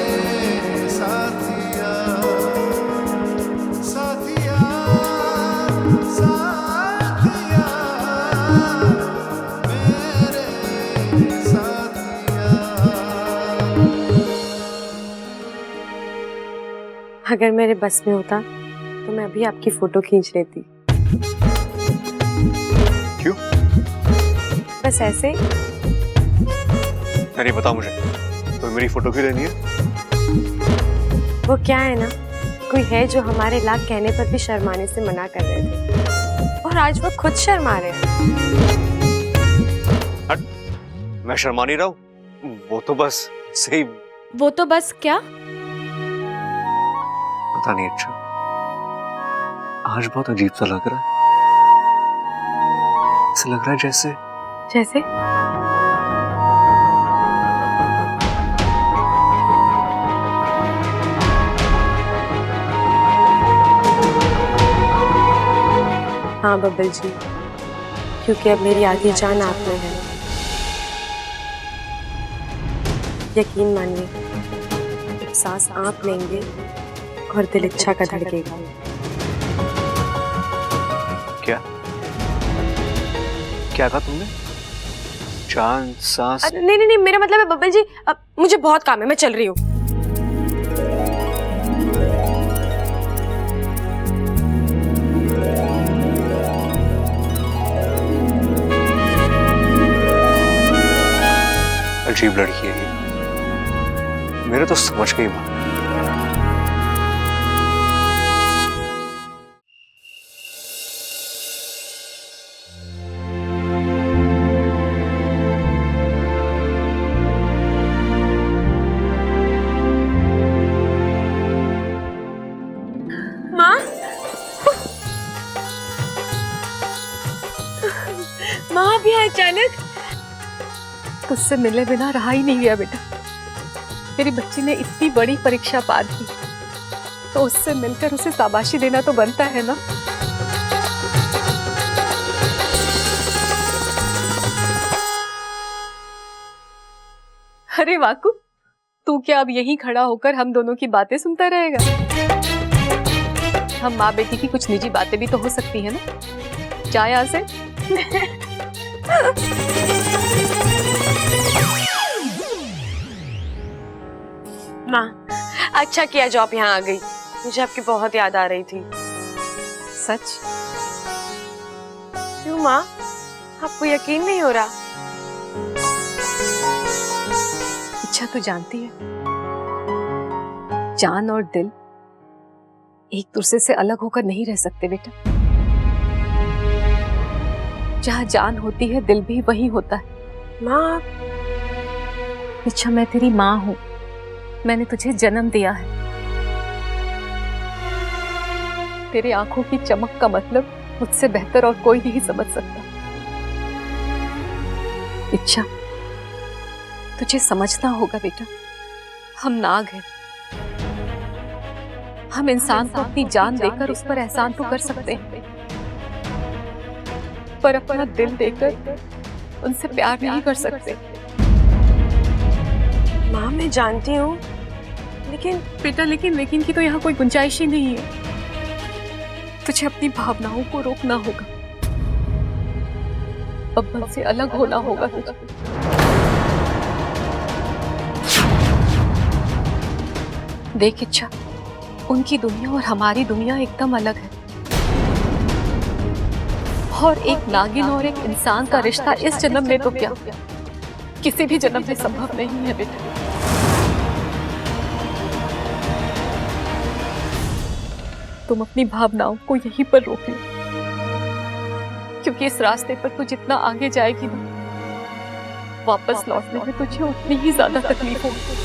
साथिया साथिया साथिया मेरे साथिया। अगर मेरे बस में होता तो मैं अभी आपकी फोटो खींच लेती। क्यों? बस ऐसे। नहीं बता मुझे, तो मेरी फोटो क्यों लेनी है? वो क्या है ना, कोई है जो हमारे लाख कहने पर भी शर्माने से मना कर रहे थे, और आज वो खुद शर्मा रहे हैं। मैं शर्मा नहीं रहा हूँ, वो तो बस सही। वो तो बस क्या? पता नहीं। अच्छा, आज बहुत अजीब सा लग रहा है। ऐसा लग रहा है जैसे हाँ बब्बल जी, क्योंकि अब मेरी आधी जान आप में है। यकीन मानिए, अब सांस आप लेंगे और दिल इच्छा का धड़केगा। क्या क्या कहा तुमने? चांद सांस? नहीं, मेरा मतलब है बब्बल जी, अब मुझे बहुत काम है, मैं चल रही हूँ। अजीब लड़की है ये, मेरे तो समझ गई बात। माँ भी अचानक? तुझसे मिले बिना रहा ही नहीं गया बेटा। मेरी बच्ची ने इतनी बड़ी परीक्षा पार की, तो उससे मिलकर उसे शाबाशी देना तो बनता है ना। अरे वाकू, तू क्या अब यहीं खड़ा होकर हम दोनों की बातें सुनता रहेगा? हम माँ बेटी की कुछ निजी बातें भी तो हो सकती है ना। जा यहाँ से। माँ, अच्छा किया जो आप यहाँ आ गई। मुझे आपकी बहुत याद आ रही थी। सच? क्यों माँ, आपको यकीन नहीं हो रहा? इच्छा तो जानती है, जान और दिल एक दूसरे से अलग होकर नहीं रह सकते बेटा। जहाँ जान होती है दिल भी वही होता है। माँ, इच्छा, मैं तेरी माँ हूँ, मैंने तुझे जन्म दिया है। तेरी आंखों की चमक का मतलब मुझसे बेहतर और कोई नहीं समझ सकता। इच्छा, तुझे समझना होगा बेटा, हम नाग हैं। हम इंसान को अपनी जान देकर उस पर एहसान तो कर सकते हैं, पर अपना दिल देकर उनसे प्यार नहीं कर सकते। माँ, मैं जानती हूँ, लेकिन बेटा, लेकिन की तो यहाँ कोई गुंजाइश ही नहीं है। तुझे अपनी भावनाओं को रोकना होगा, अब्बा से अलग होना होगा तुझे। देख इच्छा, उनकी दुनिया और हमारी दुनिया एकदम अलग है, और एक नागिन और एक इंसान का रिश्ता इस जन्म में तो क्या, किसी भी जन्म में संभव नहीं है बेटा। तुम अपनी भावनाओं को यहीं पर रोक लो, क्योंकि इस रास्ते पर तू जितना आगे जाएगी ना, वापस लौटने में तुझे उतनी ही ज्यादा तकलीफ होगी।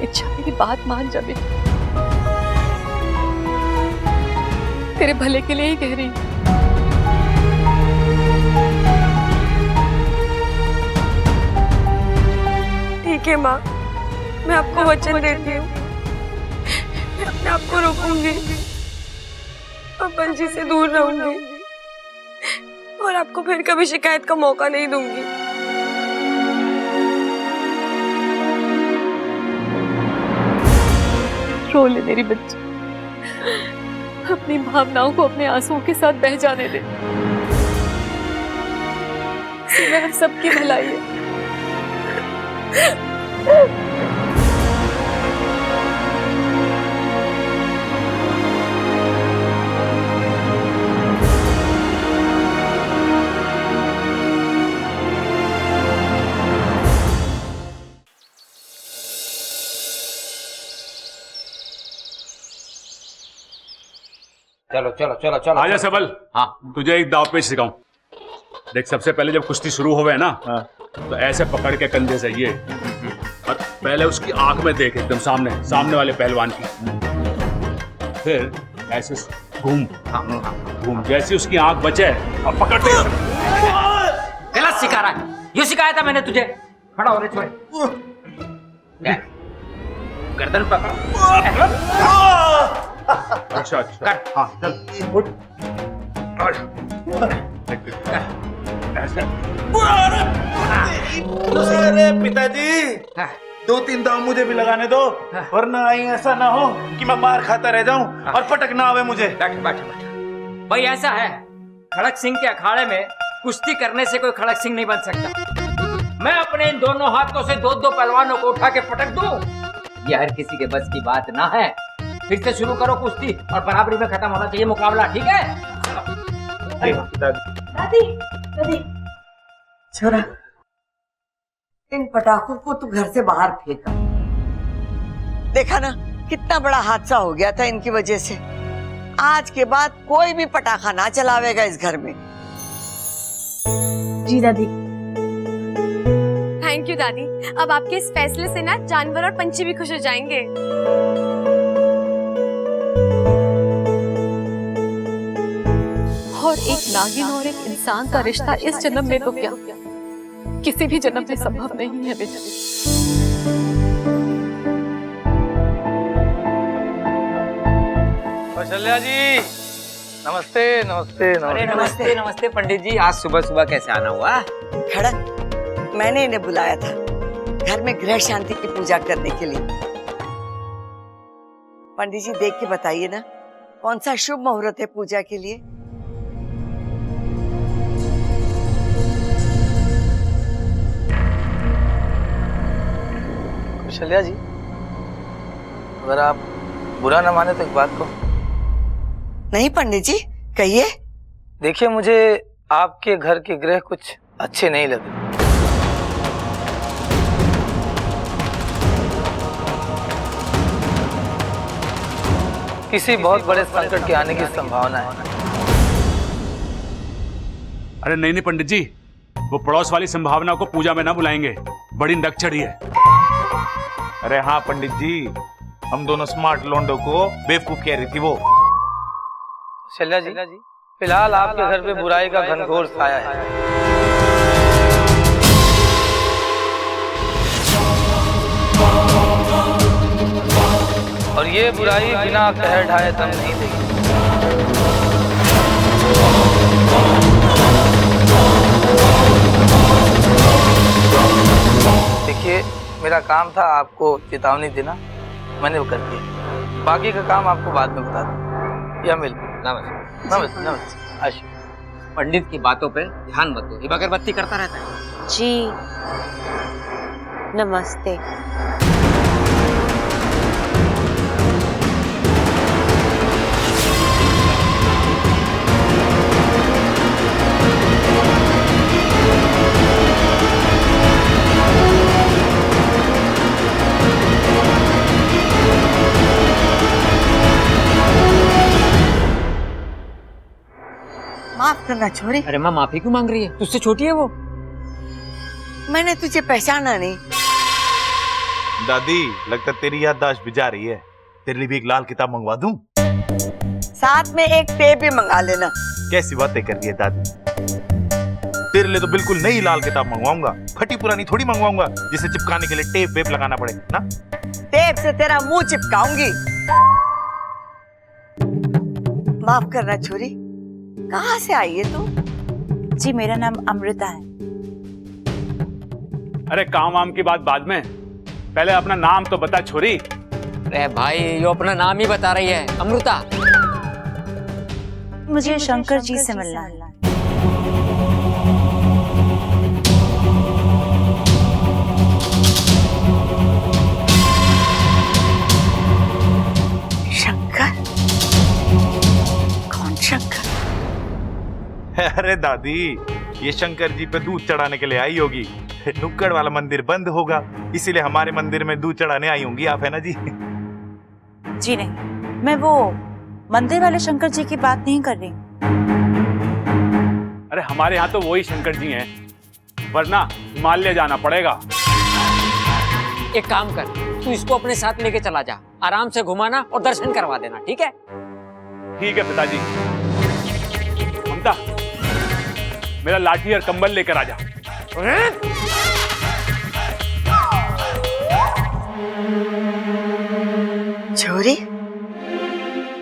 इच्छा, मेरी बात मान जा बेटा, तेरे भले के लिए ही कह रही हूँ। ठीक है माँ, मैं आपको वचन देती हूँ, मैं अपने आप को रोकूंगी, अपन जी से दूर रहूंगी, और आपको फिर कभी शिकायत का मौका नहीं दूंगी। रो ले मेरी बच्ची, अपनी भावनाओं को अपने आंसुओं के साथ बह जाने दे। इसमें हम सबकी भलाई है। चलो चलो चलो चलो। आजा सबल, हाँ तुझे एक दाव पेच सिखाऊं। देख, सबसे पहले जब कुश्ती शुरू होवे ना, तो ऐसे पकड़ के कंधे से ये, और पहले उसकी आंख में देख, एकदम सामने वाले पहलवान की, फिर ऐसे घूम घूम, जैसे उसकी आंख बचे और पकड़ दे। गलत सिखा रहा है, यूं सिखाया था मैंने तुझे। खड़ा हो रे छोरे, गर्दन पकड़। अच्छा, हाँ चल उठ। अरे पिताजी, 2-3 दाव मुझे भी लगाने दो, वरना ऐसा ना हो कि मैं मार खाता रह जाऊं और पटक ना आवे मुझे। बैठ। भाई ऐसा है, खड़क सिंह के अखाड़े में कुश्ती करने से कोई खड़क सिंह नहीं बन सकता। मैं अपने इन दोनों हाथों से 2-2 पहलवानों को उठा के पटक दूं, ये हर किसी के बस की बात ना है। फिर से शुरू करो कुश्ती, और बराबरी में खत्म होना चाहिए मुकाबला, ठीक है? दादी, छोरा, इन पटाखों को तू घर से बाहर फेंका। देखा ना कितना बड़ा हादसा हो गया था इनकी वजह से। आज के बाद कोई भी पटाखा ना चलावेगा इस घर में। जी दादी। थैंक यू दादी, अब आपके इस फैसले से ना जानवर और पंछी भी खुश हो जाएंगे। और एक नागिन और एक इंसान का रिश्ता इस जन्म में तो क्या, किसी भी जन्म में संभव नहीं है बेटा। कौशल्या जी, नमस्ते नमस्ते अरे नमस्ते नमस्ते पंडित जी, आज सुबह सुबह कैसे आना हुआ? खड़क, मैंने इन्हें बुलाया था घर में गृह शांति की पूजा करने के लिए। पंडित जी देख के बताइए ना, कौन सा शुभ मुहूर्त है पूजा के लिए? कौशल्या जी, अगर आप बुरा ना माने तो एक बात को। नहीं पंडित जी, कहिए। देखिए, मुझे आपके घर के ग्रह कुछ अच्छे नहीं लगे। किसी बहुत बड़े संकट के आने की संभावना है। अरे नहीं नहीं पंडित जी, वो पड़ोस वाली संभावना को पूजा में ना बुलाएंगे, बड़ी नक चढ़ी है। अरे हाँ पंडित जी, हम दोनों स्मार्ट लोंडो को बेवकूफ कह रही थी वो। शैल्या जी, फिलहाल आपके घर पे बुराई का घनघोर छाया है। और ये बुराई बिना कहर ढाए दम नहीं देगी। देखिए, मेरा काम था आपको चेतावनी देना, मैंने वो कर दिया। बाकी का काम आपको बाद में बता दूँ या मिल। नमस्ते नमस्ते नमस्ते। आशु, पंडित की बातों पे ध्यान मत दो, ये अगरबत्ती करता रहता है। जी नमस्ते। माफ करना छोरी। अरे माँ, माफी क्यों मांग रही है? तुझसे छोटी है वो। मैंने तुझे पहचाना नहीं। दादी, लगता तेरी याददाश्त भी जा रही है। तेरे लिए भी एक लाल किताब मंगवा दूं? साथ में एक टेप भी मंगा लेना। कैसी बातें कर रही है दादी? तेरे लिए तो बिल्कुल नई लाल किताब मंगवाऊंगा, फटी पुरानी थोड़ी मंगवाऊंगा जिसे चिपकाने के लिए टेप वेप लगाना पड़े ना। टेप से तेरा मुंह चिपकाऊंगी। माफ करना छोरी, कहाँ से आई है तू? जी मेरा नाम अमृता है। अरे काम वाम की बात बाद में, पहले अपना नाम तो बता छोरी। अरे भाई, ये अपना नाम ही बता रही है, अमृता। मुझे शंकर जी से मिलना है। शंकर? कौन शंकर? अरे दादी, ये शंकर जी पे दूध चढ़ाने के लिए आई होगी। नुक्कड़ वाला मंदिर बंद होगा, इसीलिए हमारे मंदिर में दूध चढ़ाने आई होंगी आप, है ना जी? जी नहीं, मैं वो मंदिर वाले शंकर जी की बात नहीं कर रही। अरे हमारे यहाँ तो वही शंकर जी हैं, वरना हिमालय जाना पड़ेगा। एक काम कर, तू इसको अपने साथ लेके चला जा, आराम से घुमाना और दर्शन करवा देना, ठीक है? ठीक है पिताजी। ममता, मेरा लाठी और कंबल लेकर आ जा। छोरी,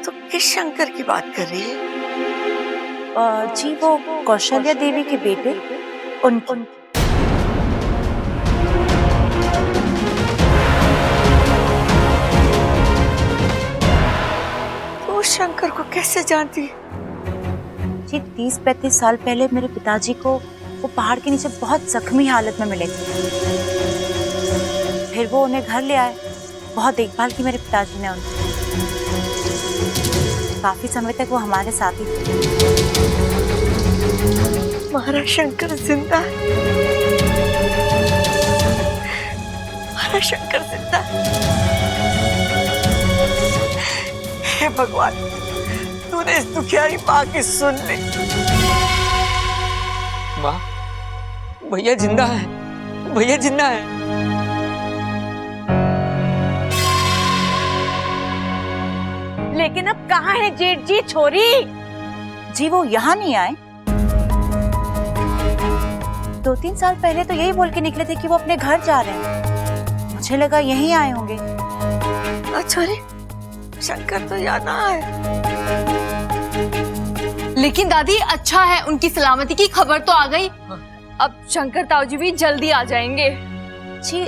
तो किस शंकर की बात कर रही है? जी वो कौशल्या देवी के बेटे, उनकी। तो उस शंकर को कैसे जानती है? जी 30-35 साल पहले मेरे पिताजी को वो पहाड़ के नीचे बहुत जख्मी हालत में मिले थे। फिर वो उन्हें घर ले आए, बहुत देखभाल की मेरे पिताजी ने उनकी। काफी समय तक वो हमारे साथ ही थे। हमारा शंकर जिंदा है। हमारा शंकर जिंदा है। हे भगवान, तूने इस दुखियारी माँ की सुन ली। माँ, भैया जिंदा है, भैया जिंदा है। लेकिन अब कहाँ है जेठ जी छोरी? जी वो यहाँ नहीं आए। 2-3 साल पहले तो यही बोल के निकले थे कि वो अपने घर जा रहे हैं। मुझे लगा यहीं आए होंगे। छोरी, शंकर तो यहाँ ना है। लेकिन दादी अच्छा है, उनकी सलामती की खबर तो आ गई। अब शंकर ताऊजी भी जल्दी आ जाएंगे। जी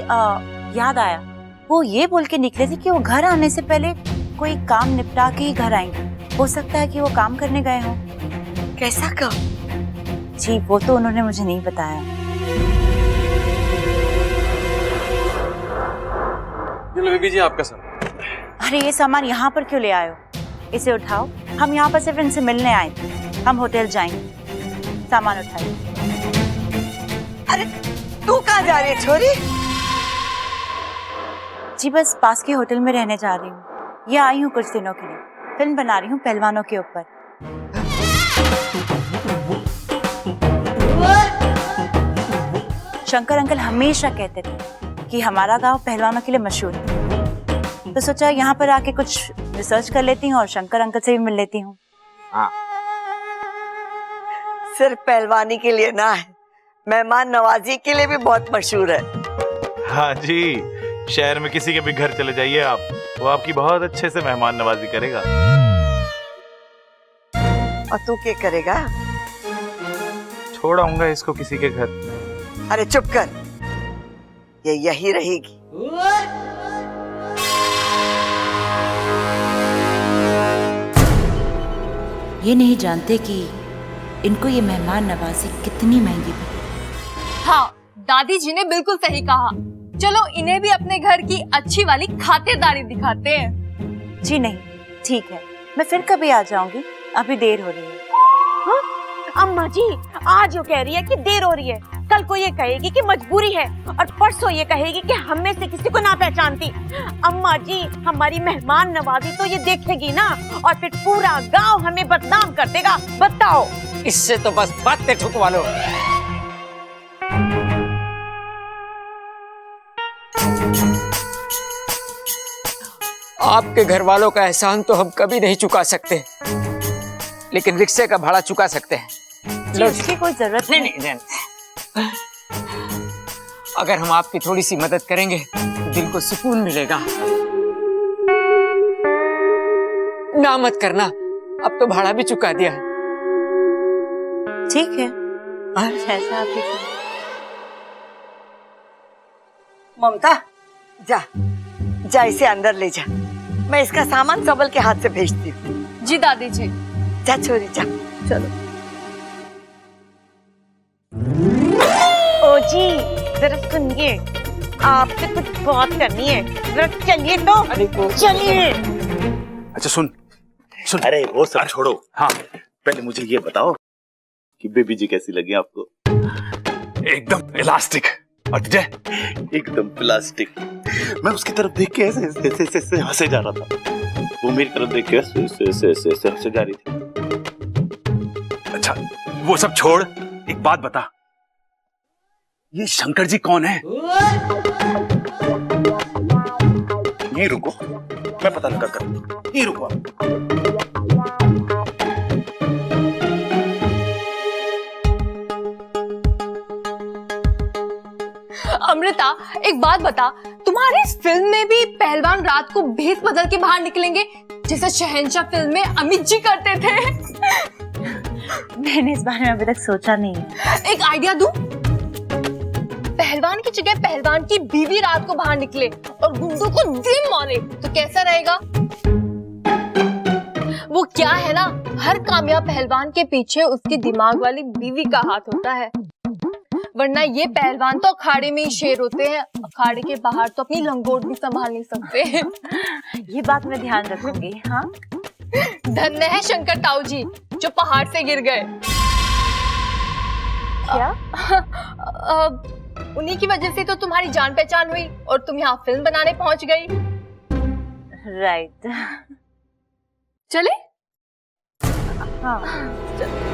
याद आया, वो ये बोल के निकले थे कि वो घर आने से पहले कोई काम निपटा के ही घर आएंगे। हो सकता है कि वो काम करने गए हों। कैसा काम? जी वो तो उन्होंने मुझे नहीं बताया। बेबी जी आपका सामान। अरे ये सामान यहाँ पर क्यों ले आए हो? इसे उठाओ, हम यहाँ पर सिर्फ इनसे मिलने आए थे। हम होटल जाएंगे, सामान उठाइए। अरे तू कहाँ जा रही है छोरी? जी बस पास के होटल में रहने जा रही हूँ। ये आई हूँ कुछ दिनों के लिए, फिल्म बना रही हूँ पहलवानों के ऊपर। शंकर अंकल हमेशा कहते थे कि हमारा गांव पहलवानों के लिए मशहूर है, तो सोचा यहाँ पर आके कुछ रिसर्च कर लेती हूँ और शंकर अंकल से भी मिल लेती हूँ। हाँ, सिर्फ पहलवानी के लिए ना है, मेहमान नवाजी के लिए भी बहुत मशहूर है। हाँ जी, शहर में किसी के भी घर चले जाइए आप, वो आपकी बहुत अच्छे से मेहमान नवाजी करेगा। और तू क्या करेगा? छोड़ आऊंगा इसको किसी के घर। अरे चुप कर, ये यही रहेगी। ये नहीं जानते कि इनको ये मेहमान नवाजी कितनी महंगी पड़ी। हाँ, दादी जी ने बिल्कुल सही कहा। चलो इन्हें भी अपने घर की अच्छी वाली खातिरदारी दिखाते हैं। जी नहीं, ठीक है, मैं फिर कभी आ जाऊंगी, अभी देर हो रही है। हाँ? अम्मा जी आज वो कह रही है कि देर हो रही है, कल को ये कहेगी कि मजबूरी है, और परसों ये कहेगी कि हम में से किसी को ना पहचानती। अम्मा जी हमारी मेहमान नवाजी तो ये देखेगी ना, और फिर पूरा गांव हमें बदनाम कर देगा। बताओ। इससे तो बस बातें ठुकवा लो। आपके घर वालों का एहसान तो हम कभी नहीं चुका सकते, लेकिन रिक्शे का भाड़ा चुका सकते हैं। उसकी कोई जरूरत नहीं। अगर हम आपकी थोड़ी सी मदद करेंगे तो दिल को सुकून मिलेगा। ना मत करना, अब तो भाड़ा भी चुका दिया है। ठीक है, ऐसा आप ही ममता जा इसे अंदर ले जा, मैं इसका सामान सबल के हाथ से भेजती हूँ। जी दादी जी। जा छोरी जा। चलो। ओ जी जरा सुनिए, आपसे कुछ बात करनी है, जरा चलिए तो। चलिए। अच्छा सुन, अरे वो सब छोड़ो। हाँ, पहले मुझे ये बताओ कि बेबी जी कैसी लगी आपको? एकदम इलास्टिक। और तुझे? एकदम प्लास्टिक। मैं उसकी तरफ देख के ऐसे हंसे जा रहा था, वो मेरी तरफ देख के ऐसे हंसे जा रही थी। अच्छा वो सब छोड़, एक बात बता, ये शंकर जी कौन है? ये रुको, मैं पता लगा कर। ये रुको। अमृता एक बात बता, तुम्हारी इस फिल्म में भी पहलवान रात को भेष बदल के बाहर निकलेंगे जैसे शहंशाह फिल्म में अमित जी करते थे? मैंने इस बारे में अभी तक सोचा नहीं है। एक आइडिया दूं? पहलवान की जगह पहलवान की बीवी रात को बाहर निकले और गुंडों को दिन मारे, तो कैसा रहेगा? वो क्या है ना, हर कामयाब पहलवान के पीछे उसकी दिमाग वाली बीवी का हाथ होता है, वरना ये पहलवान तो अखाड़े में ही शेर होते हैं, अखाड़े के बाहर तो अपनी लंगोट भी संभाल नहीं सकते। ये बात मैं ध्यान रखूंगी। हाँ, धन्य है शंकर ताऊ जी जो पहाड़ से गिर गए। क्या? उन्हीं की वजह से तो तुम्हारी जान पहचान हुई और तुम यहाँ फिल्म बनाने पहुंच गई। राइट। चले? हाँ चलो।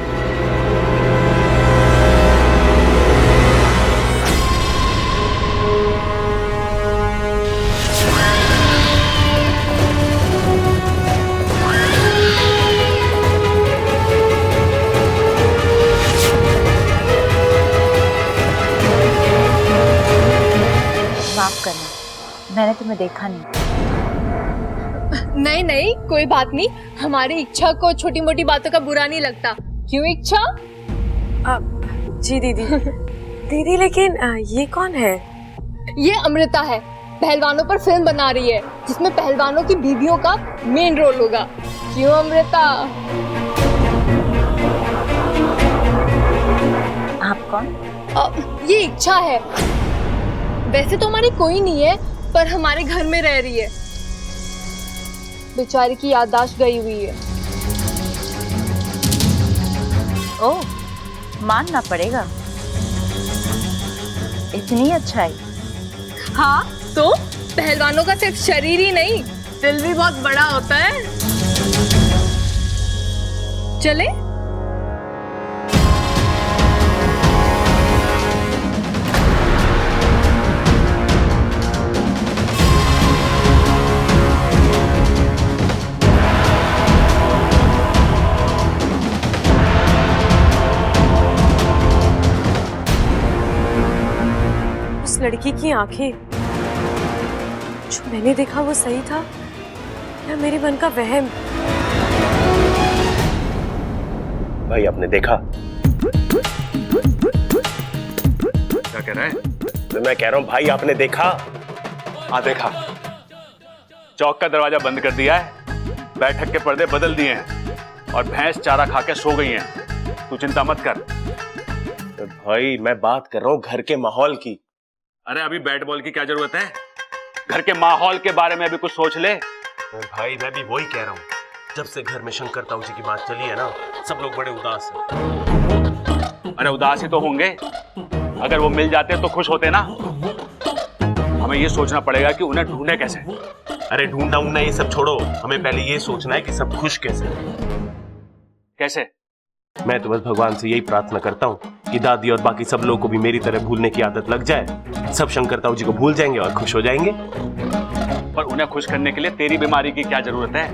माफ करना, मैंने तुम्हें देखा नहीं। नहीं कोई बात नहीं, हमारी इच्छा को छोटी मोटी बातों का बुरा नहीं लगता। क्यों इच्छा? जी दीदी। दीदी लेकिन ये कौन है? ये अमृता है, पहलवानों पर फिल्म बना रही है जिसमें पहलवानों की बीवियों का मेन रोल होगा। क्यों अमृता? आप कौन? ये इच्छा है। वैसे तो हमारी कोई नहीं है, पर हमारे घर में रह रही है। बेचारी की याददाश्त गई हुई है। ओह, मानना पड़ेगा, इतनी अच्छाई। हाँ तो पहलवानों का सिर्फ शरीर ही नहीं, दिल भी बहुत बड़ा होता है। चले? उस लड़की की आंखें, जो मैंने देखा वो सही था या मेरे मन का वहम? भाई आपने देखा? क्या कह रहा है? तो मैं कह रहा हूँ भाई आपने देखा? हाँ देखा। चौक का दरवाजा बंद कर दिया है, बैठक के पर्दे बदल दिए हैं और भैंस चारा खा के सो गई हैं। तू चिंता मत कर। तो भाई मैं बात कर रहा हूँ घर के माहौल की। अरे अभी बैट बॉल की क्या जरूरत है? घर के माहौल के बारे में अभी कुछ सोच ले। भाई मैं भी वही कह रहा हूँ, जब से घर में शंकर ताऊ जी की बात चली है ना, सब लोग बड़े उदास हैं। अरे उदास ही तो होंगे, अगर वो मिल जाते तो खुश होते ना। हमें ये सोचना पड़ेगा कि उन्हें ढूंढे कैसे। अरे ढूंढना उन्हें ये सब छोड़ो, हमें पहले ये सोचना है कि सब खुश कैसे। कैसे? मैं तो बस भगवान से यही प्रार्थना करता हूँ कि दादी और बाकी सब लोगों को भी मेरी तरह भूलने की आदत लग जाए, सब शंकर ताऊ जी को भूल जाएंगे और खुश हो जाएंगे। पर उन्हें खुश करने के लिए तेरी बीमारी की क्या जरूरत है?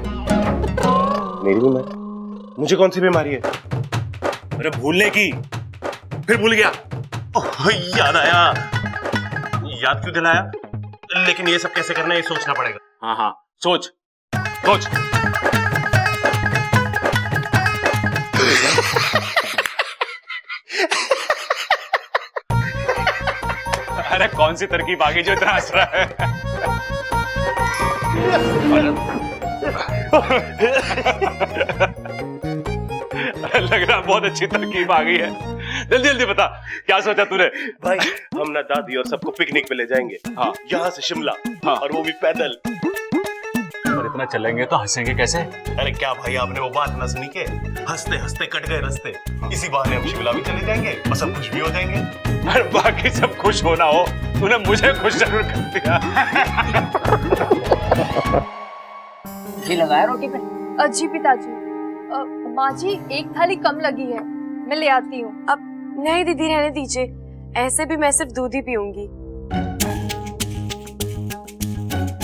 मेरी बीमारी? मुझे कौन सी बीमारी है? अरे भूलने की। फिर भूल गया? याद आया। याद क्यों दिलाया? लेकिन ये सब कैसे करना है, ये सोचना पड़ेगा। हाँ हाँ सोच सोच। अरे कौन सी तरकीब आ गई जो इतना हंस रहा है? लग रहा बहुत अच्छी तरकीब आ गई है। जल्दी जल्दी बता, क्या सोचा तूने? भाई हम ना दादी और सबको पिकनिक पे ले जाएंगे। हाँ। यहाँ से शिमला। हाँ। और वो भी पैदल। पर इतना चलेंगे तो हंसेंगे कैसे? अरे क्या भाई आपने वो बात ना सुनी के? हंसते हंसते कट गए रास्ते। इसी बहाने हम शिमला भी चले जाएंगे और सब खुश भी हो जाएंगे। अरे बाकी सब खुश होना हो, तूने मुझे खुश जरूर कर दिया। जी लगाया रोटी पे? जी पिताजी, माँ जी एक थाली कम लगी है, मैं ले आती हूँ। अब नहीं दीदी, रहने दीजिए, ऐसे भी मैं सिर्फ दूध ही पीऊंगी।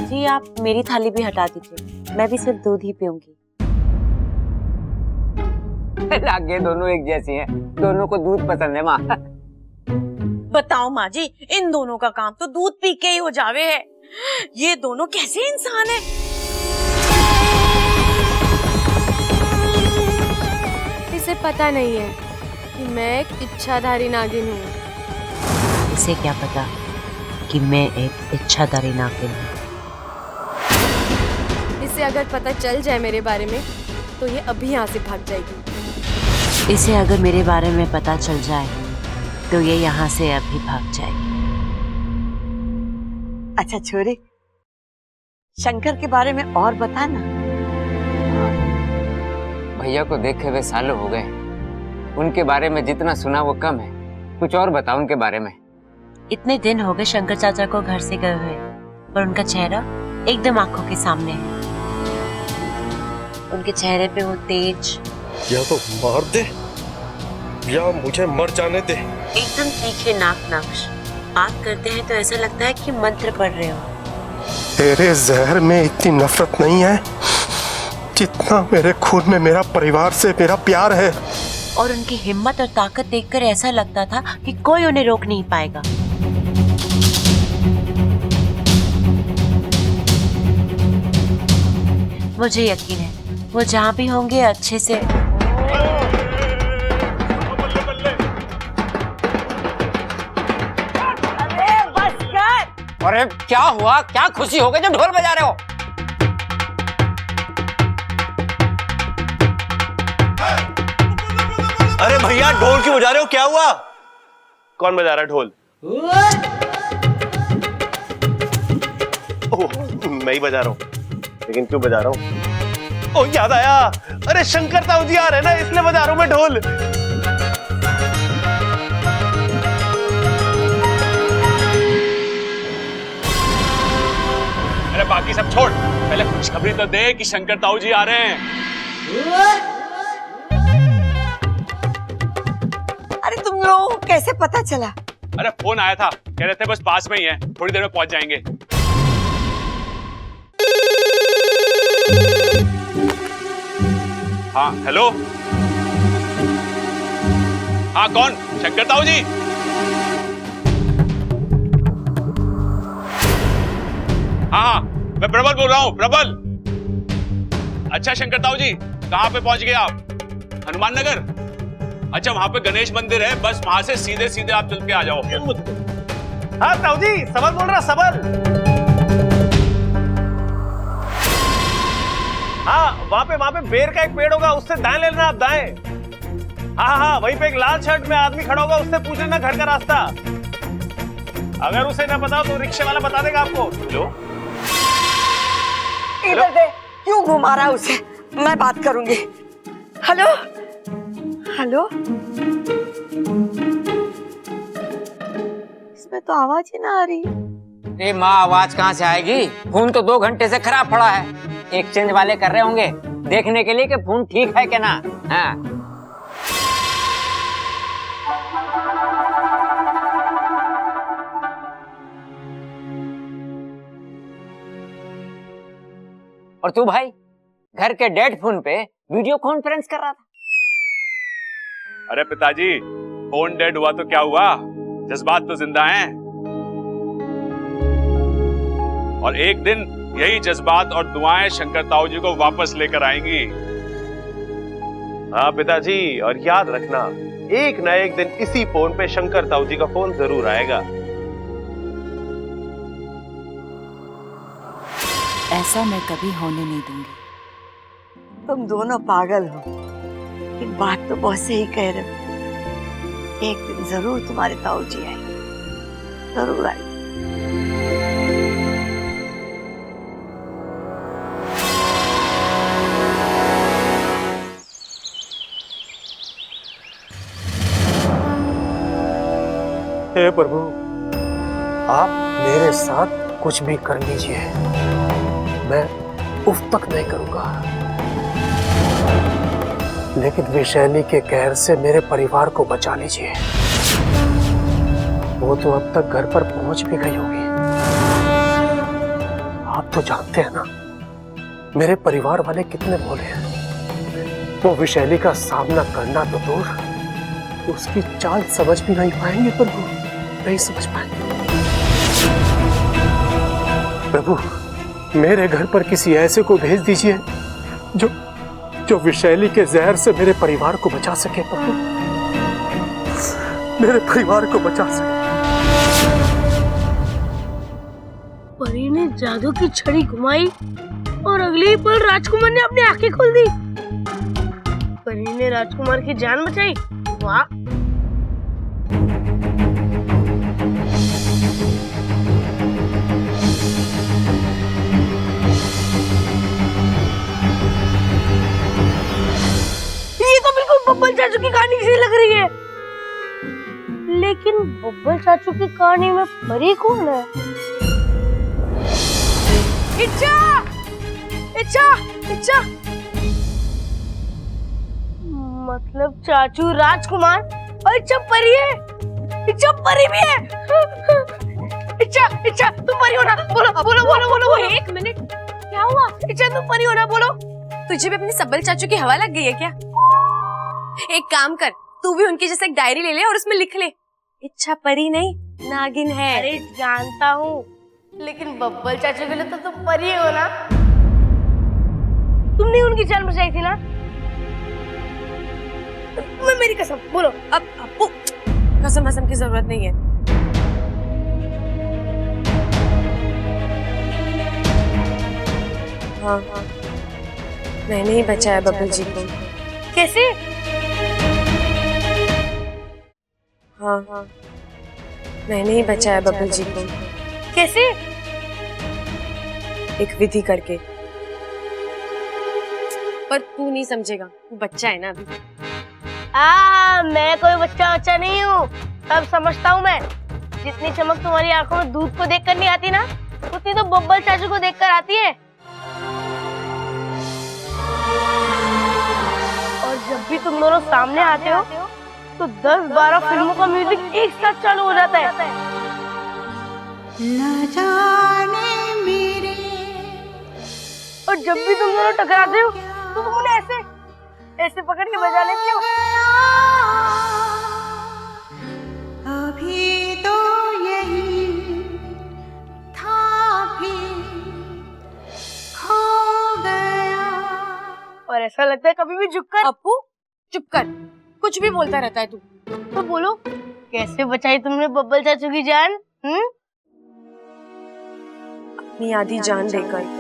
जी आप मेरी थाली भी हटा दीजिए, मैं भी सिर्फ दूध ही पीऊंगी। लागे दोनों एक जैसी हैं, दोनों को दूध पसंद है माँ। बताओ माँ जी, इन दोनों का काम तो दूध पी के ही हो जावे है। ये दोनों कैसे इंसान है? इसे पता नहीं है कि मैं एक इच्छाधारी नागिन हूँ। इसे क्या पता कि मैं एक इच्छाधारी नागिन हूँ। इसे अगर पता चल जाए मेरे बारे में तो ये अभी यहाँ से भाग जाएगी। इसे अगर मेरे बारे में पता चल जाए तो ये यहाँ से अभी भाग जाएगी। अच्छा छोरी, शंकर के बारे में और बता ना। भैया को देखे हुए सालों हो गए, उनके बारे में जितना सुना वो कम है, कुछ और बताओ उनके बारे में। इतने दिन हो गए शंकर चाचा को घर से गए हुए, पर उनका चेहरा एकदम आंखों के सामने है। उनके चेहरे पे वो तेज, या तो मार दे या मुझे मर जाने दे। एकदम तीखे नाक नक्श, बात करते हैं तो ऐसा लगता है कि मंत्र पढ़ रहे हो। तेरे जहर में इतनी नफरत नहीं है जितना मेरे खून में मेरा परिवार से मेरा प्यार है। और उनकी हिम्मत और ताकत देखकर ऐसा लगता था कि कोई उन्हें रोक नहीं पाएगा। मुझे यकीन है वो जहाँ भी होंगे अच्छे से। अरे बस कर। अरे क्या हुआ, क्या खुशी हो गई जो ढोल बजा रहे हो? अरे भैया ढोल क्यों बजा रहे हो, क्या हुआ? कौन बजा रहा है ढोल? ओह, मैं ही बजा रहा हूँ, लेकिन क्यों बजा रहा हूँ? ओह, याद आया, अरे शंकर ताऊ जी आ रहे हैं ना, इसलिए बजा रहा हूँ मैं ढोल। अरे बाकी सब छोड़, पहले खुशखबरी तो दे कि शंकर ताऊ जी आ रहे हैं। अरे तुम लोगों को कैसे पता चला? अरे फोन आया था, कह रहे थे बस पास में ही है, थोड़ी देर में पहुंच जाएंगे। हाँ हेलो, हाँ कौन? शंकर ताऊ जी? हाँ मैं प्रबल बोल रहा हूँ, प्रबल। अच्छा शंकर ताऊ जी, कहाँ पे पहुंच गए आप? हनुमान नगर? अच्छा वहां पे गणेश मंदिर है, बस वहां से सीधे सीधे आप चल के आ जाओ। हाँ ताऊ जी, सबल बोल रहा, सबल। हाँ वहां पे बेर का एक पेड़ होगा, उससे दाएं ले लेना आप, दाएं। हाँ हाँ वहीं पे एक लाल शर्ट में आदमी खड़ा होगा, उससे पूछ लेना घर का रास्ता। अगर उसे ना बताओ तो रिक्शे वाला बता देगा आपको। लो इधर दे, क्यों घुमा रहा है उसे? मैं बात करूंगी। हेलो हेलो, इसमें तो आवाज ही ना आ रही। अरे माँ, आवाज कहाँ से आएगी? फोन तो 2 घंटे से खराब पड़ा है, एक्सचेंज वाले कर रहे होंगे देखने के लिए कि फोन ठीक है क्या ना। हाँ और तू भाई घर के डेड फोन पे वीडियो कॉन्फ्रेंस कर रहा था? अरे पिताजी, फोन डेड हुआ तो क्या हुआ, जज्बात तो जिंदा हैं। और एक दिन यही जज्बात और दुआएं शंकर ताऊ जी को वापस लेकर आएंगी। हाँ पिताजी, और याद रखना, एक ना एक दिन इसी फोन पे शंकर ताऊ जी का फोन जरूर आएगा। ऐसा मैं कभी होने नहीं दूंगी। तुम दोनों पागल हो, एक बात तो बहुत सही कह रहे हो। एक दिन जरूर तुम्हारे ताऊ जी आएंगे, जरूर आएंगे। हे प्रभु, आप मेरे साथ कुछ भी कर लीजिए, मैं उफ तक नहीं करूंगा, लेकिन विषैली के कहर से मेरे परिवार को बचा लीजिए। वो तो अब तक घर पर पहुंच भी गई होगी। आप तो जानते हैं ना मेरे परिवार वाले कितने भोले हैं। वो विषैली का सामना करना तो दूर, उसकी चाल समझ भी नहीं पाएंगे प्रभु, नहीं समझ पाएंगे। प्रभु, मेरे घर पर किसी ऐसे को भेज दीजिए जो विषैली के जहर से मेरे परिवार को बचा सके प्रभु, मेरे परिवार को बचा सके। परी ने जादू की छड़ी घुमाई और अगले ही पल राजकुमार ने अपनी आंखें खोल दी। परी ने राजकुमार की जान बचाई। वाह! ये तो बिल्कुल बब्बल चाचू की कहानी सी लग रही है। लेकिन बब्बल चाचू की कहानी में परी कौन है? इच्छा! इच्छा! इच्छा! मतलब चाचू राजकुमार और इच्छा परी है। इच्छा परी भी है। इच्छा, इच्छा तुम परी हो ना? बोलो बोलो बोलो बोलो। एक मिनट, क्या हुआ? इच्छा तुम परी हो ना? बोलो। तुझे भी अपनी सबल चाचू की हवा लग गई है क्या? एक काम कर, तू भी उनकी जैसे एक डायरी ले ले और उसमें लिख ले, इच्छा परी नहीं नागिन है। अरे जानता हूँ, लेकिन बब्बल चाचू के लिए तो तुम परी हो ना? तुमने उनकी जान बचाई थी ना? मैं मेरी कसम, बोलो। अब कसम कसम की जरूरत नहीं है। हाँ हाँ, मैंने ही बचाया बब्बल जी को। कैसे? हाँ हाँ, मैंने ही बचाया बब्बल जी को। कैसे? एक विधि करके। पर तू नहीं समझेगा, तू बच्चा है ना अभी। मैं कोई बच्चा नहीं हूँ, अब समझता हूँ मैं। जितनी चमक तुम्हारी आंखों में दूध को देखकर नहीं आती ना, उतनी तो बब्बल चाचू को देखकर आती है। और जब भी तुम दोनों सामने आते हो तो 10-12 फिल्मों का म्यूजिक एक साथ चालू हो जाता है। न जाने मेरे। और जब भी तुम दोनों टकराते हो तो तुम उन्हें ऐसे पकड़ के बजा लेते हो। अभी तो यही था भी खो गया। और ऐसा लगता है कभी भी झुककर। अपू चुप कर, कुछ भी बोलता रहता है तू। तो बोलो, कैसे बचाई तुमने बब्बल चाचू की जान? अपनी आधी जान देकर।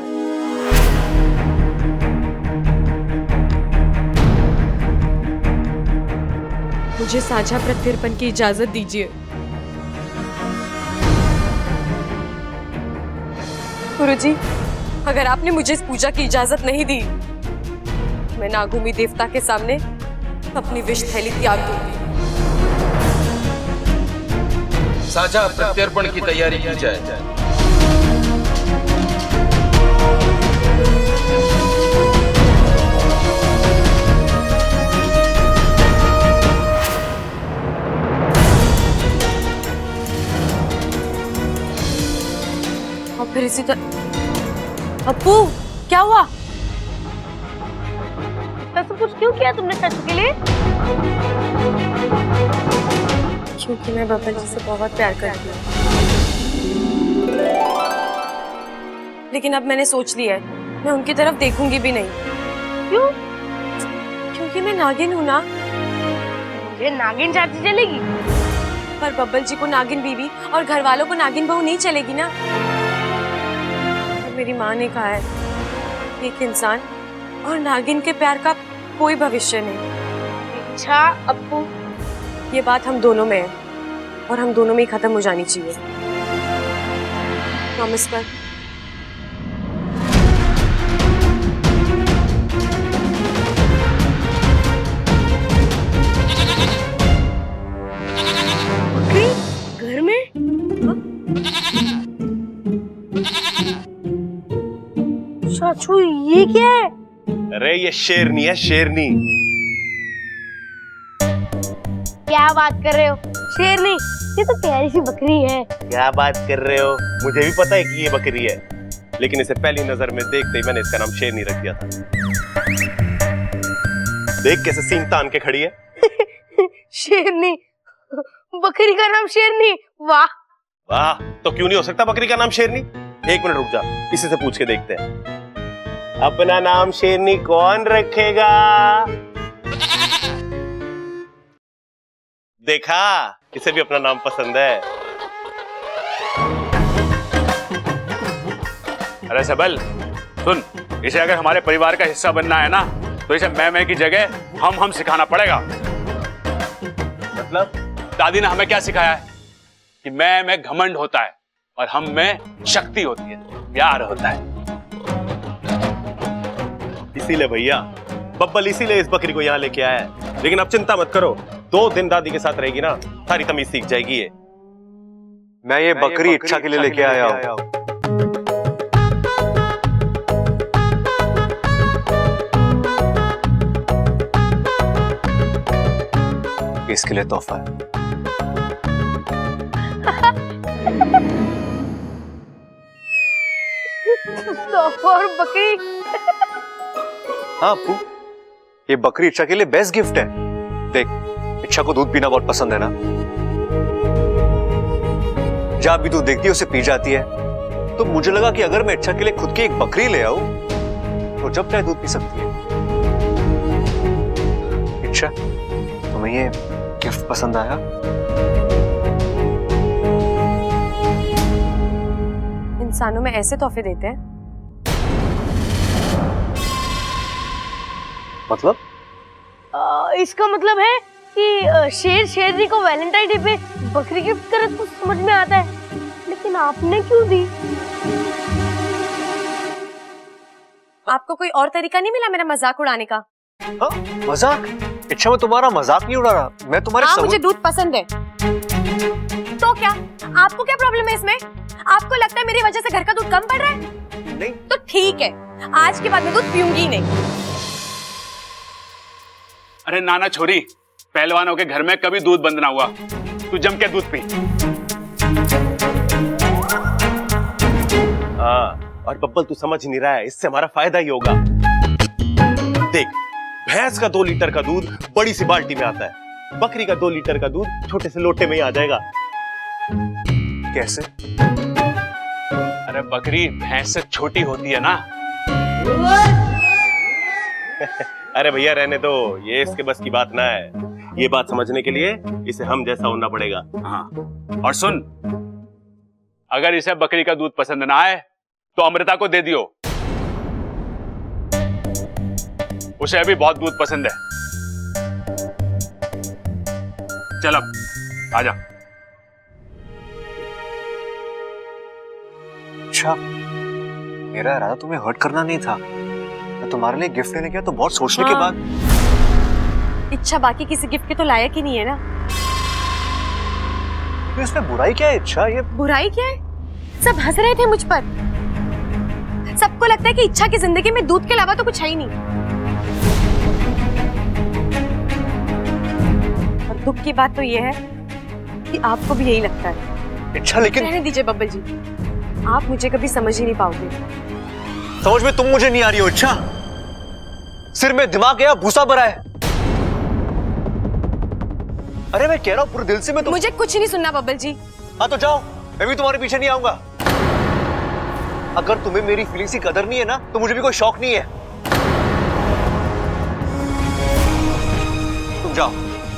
मुझे साझा प्रत्यर्पण की इजाजत दीजिए। गुरुजी, अगर आपने मुझे इस पूजा की इजाजत नहीं दी, मैं नागुमी देवता के सामने अपनी विष थैली त्याग दूंगी। साझा प्रत्यर्पण की तैयारी की जाए। और फिर इसी तरह। अप्पू, क्या हुआ? सब कुछ क्यों किया तुमने चाचू के लिए? क्योंकि मैं बब्बल जी से बहुत प्यार करती हूँ। लेकिन अब मैंने सोच लिया है, मैं उनकी तरफ देखूंगी भी नहीं। क्यों? क्योंकि मैं नागिन हूँ ना। ये नागिन चाची चलेगी? पर बब्बल जी को नागिन बीवी और घर वालों को नागिन बहू नहीं चलेगी ना। मेरी माँ ने कहा है, एक इंसान और नागिन के प्यार का कोई भविष्य नहीं। अच्छा अप्पू, ये बात हम दोनों में है और हम दोनों में ही खत्म हो जानी चाहिए। प्रॉमिस कर। घर में? चाचू ये क्या है? अरे ये शेरनी है, शेरनी। क्या बात कर रहे हो? शेरनी? ये तो प्यारी सी बकरी है। क्या बात कर रहे हो? मुझे भी पता है कि ये बकरी है, लेकिन इसे पहली नजर में देखते ही मैंने इसका नाम शेरनी रख दिया था। देख कैसे सींग तान के खड़ी है। शेरनी? बकरी का नाम शेरनी? वाह वाह, तो क्यों नहीं हो सकता बकरी का नाम शेरनी? एक मिनट रुक जा, इसी से पूछ के देखते हैं। अपना नाम शेरनी कौन रखेगा? देखा, इसे भी अपना नाम पसंद है। अरे सबल, सुन, इसे अगर हमारे परिवार का हिस्सा बनना है ना, तो इसे मैं की जगह हम सिखाना पड़ेगा। मतलब? दादी ने हमें क्या सिखाया है कि मैं घमंड होता है और हम में शक्ति होती है, प्यार होता है। इसीलिए भैया, बब्बल इसीलिए इस बकरी को यहाँ लेके आया है। लेकिन अब चिंता मत करो, 2 दिन दादी के साथ रहेगी ना, सारी तमीज सीख जाएगी ये। मैं ये बकरी इच्छा के लिए लेके आया हूँ। इसके लिए तोहफा है। और बकरी? हाँ अप्पू, ये बकरी इच्छा के लिए बेस्ट गिफ्ट है। देख, इच्छा को दूध पीना बहुत पसंद है ना। जब भी तू देखती है उसे पी जाती है, तो मुझे लगा कि अगर मैं इच्छा के लिए खुद की एक बकरी ले आऊं, तो जब चाहे दूध पी सकती है। इच्छा, तुम्हें ये गिफ्ट पसंद आया? इंसानों में ऐसे तोहफे देते हैं? मतलब? इसका मतलब है कि शेर शेरनी को वैलेंटाइन डे पे बकरी गिफ्ट करे तो समझ में आता है, लेकिन आपने क्यों दी? आपको कोई और तरीका नहीं मिला मेरा मजाक उड़ाने का? मजाक? इच्छा, मैं तुम्हारा मजाक नहीं उड़ा रहा, मैं तुम्हारे हाँ, मुझे दूध पसंद है। तो क्या आपको क्या प्रॉब्लम है इसमें? आपको लगता है मेरी वजह से घर का दूध कम पड़ रहा है? नहीं। तो ठीक है, आज के बाद मैं दूध पीऊंगी ही नहीं। अरे नाना छोरी, पहलवानों के घर में कभी दूध बंद ना हुआ। तू जम के दूध पी। हाँ, और बब्बल तू समझ नहीं रहा है, इससे हमारा फायदा ही होगा। देख, भैंस का 2 लीटर का दूध बड़ी सी बाल्टी में आता है, बकरी का 2 लीटर का दूध छोटे से लोटे में ही आ जाएगा। कैसे? अरे बकरी भैंस से छोटी होती है ना। अरे भैया रहने दो, ये इसके बस की बात ना है। ये बात समझने के लिए इसे हम जैसा होना पड़ेगा। हाँ, और सुन, अगर इसे बकरी का दूध पसंद ना आए तो अमृता को दे दियो, उसे अभी बहुत दूध पसंद है। चल अब आजा। अच्छा, मेरा इरादा तुम्हें हर्ट करना नहीं था। मैं तुम्हारे लिए गिफ्ट लेने गया तो बहुत सोचने के बाद। इच्छा बाकी किसी गिफ्ट के तो लायक ही नहीं है ना। तो इसमें बुराई क्या है इच्छा? ये बुराई क्या है? सब हंस रहे थे मुझ पर। सबको लगता है कि इच्छा की जिंदगी में दूध के अलावा तो कुछ है ही नहीं। और दुख की बात तो ये है कि आपको भी यही लगता है। इच्छा, लेकिन रहने दीजिए बब्बल जी, आप मुझे कभी समझ ही नहीं पाओगे। समझ में तुम मुझे नहीं आ रही हो इच्छा। सिर में दिमाग या भूसा भरा है। अरे मैं कह रहा हूं पूरे दिल से, मैं तो मुझे कुछ नहीं सुनना बब्बल जी। हाँ तो जाओ, मैं भी तुम्हारे पीछे नहीं आऊंगा। अगर तुम्हें मेरी फीलिंग्स की कदर नहीं है ना, तो मुझे भी कोई शौक नहीं है। तुम जाओ,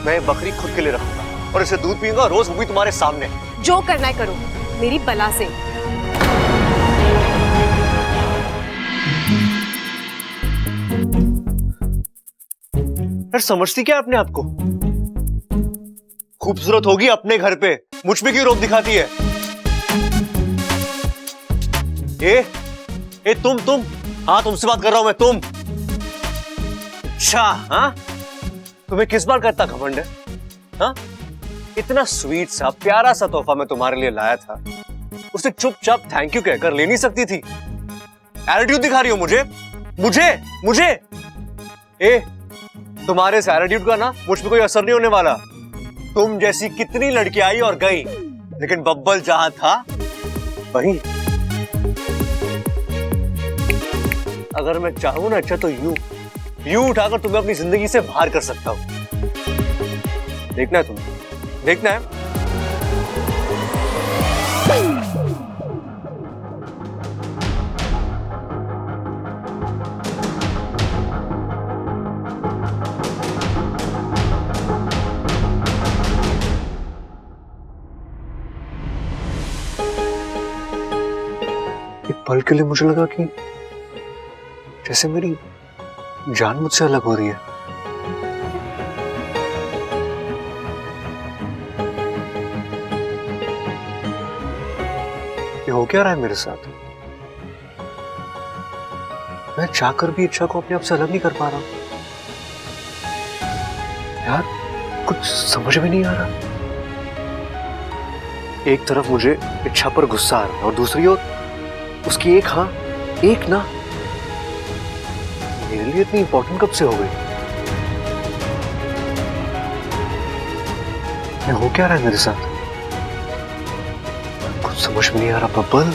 मैं बकरी खुद के लिए रखूंगा और इसे दूध पीऊंगा रोज, वो भी तुम्हारे सामने। जो करना है करो, मेरी बला से। यार समझती क्या अपने आप को? खूबसूरत होगी अपने घर पे, मुझ पे क्यों रोब दिखाती है? ए तुम हाँ, तुमसे बात कर रहा हूं मैं। तुम अच्छा, हाँ, तुम्हें किस बार का इतना घमंड है? हाँ, इतना स्वीट सा प्यारा सा तोहफा मैं तुम्हारे लिए लाया था, उसे चुपचाप थैंक यू कहकर ले नहीं सकती थी? एटीट्यूड दिखा रही हो मुझे। तुम्हारे इस एटीट्यूड का ना मुझ पे कोई असर नहीं होने वाला। तुम जैसी कितनी लड़कियां आई और गई, लेकिन बब्बल जहां था वहीं। अगर मैं चाहूं ना अच्छा, तो यूं उठाकर तुम्हें अपनी जिंदगी से बाहर कर सकता हूं। देखना है तुम्हें, देखना है। पल के लिए मुझे लगा कि जैसे मेरी जान मुझसे अलग हो रही है। ये हो क्या रहा है मेरे साथ? मैं चाहकर भी इच्छा को अपने आप से अलग नहीं कर पा रहा। यार कुछ समझ में नहीं आ रहा। एक तरफ मुझे इच्छा पर गुस्सा आ रहा है और दूसरी ओर उसकी एक हाँ एक ना मेरे लिए इतनी इंपॉर्टेंट कब से हो गई? ये हो क्या रहा है मेरे साथ? कुछ समझ में नहीं आ रहा बब्बल।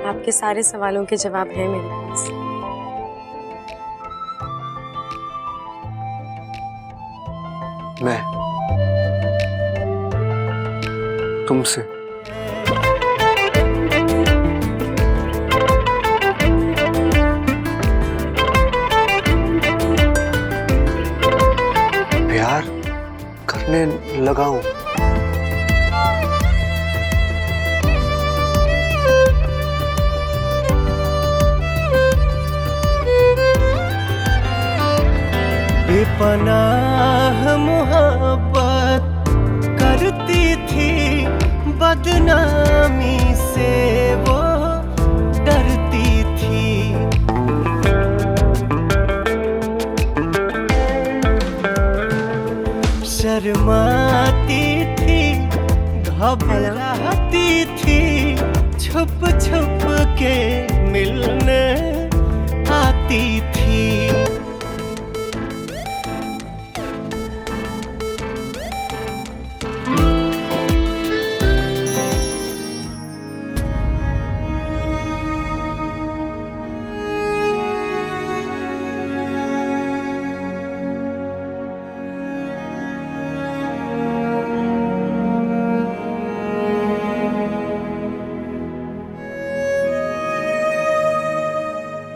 आपके सारे सवालों के जवाब हैं मेरे पास। मैं तुमसे प्यार करने लगा हूं। बेपनाह बदनामी से वो डरती थी। शर्माती थी, घबराती थी, छुप छुप के मिलने आती थी।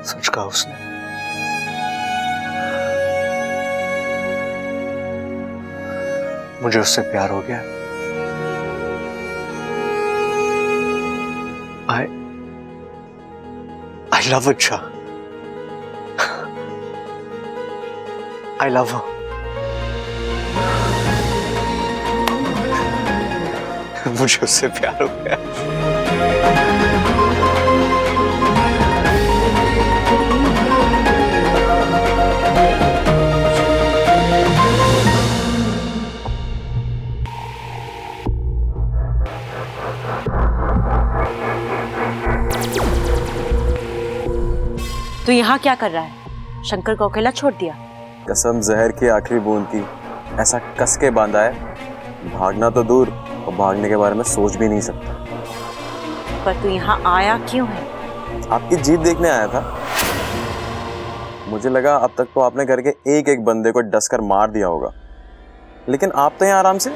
सच कहा उसने। मुझे उससे प्यार हो गया। I love Icha. I love her. मुझे उससे प्यार हो गया। तो यहाँ क्या कर रहा है? शंकर को अकेला छोड़ दिया? कसम जहर की आखिरी बूंद की, ऐसा कस के बांधा है, भागना तो दूर और भागने के बारे में सोच भी नहीं सकता। पर तू यहाँ आया क्यों है? आपकी जीत देखने आया था। मुझे लगा अब तक तो आपने घर के एक एक बंदे को डस कर मार दिया होगा, लेकिन आप तो यहाँ आराम से।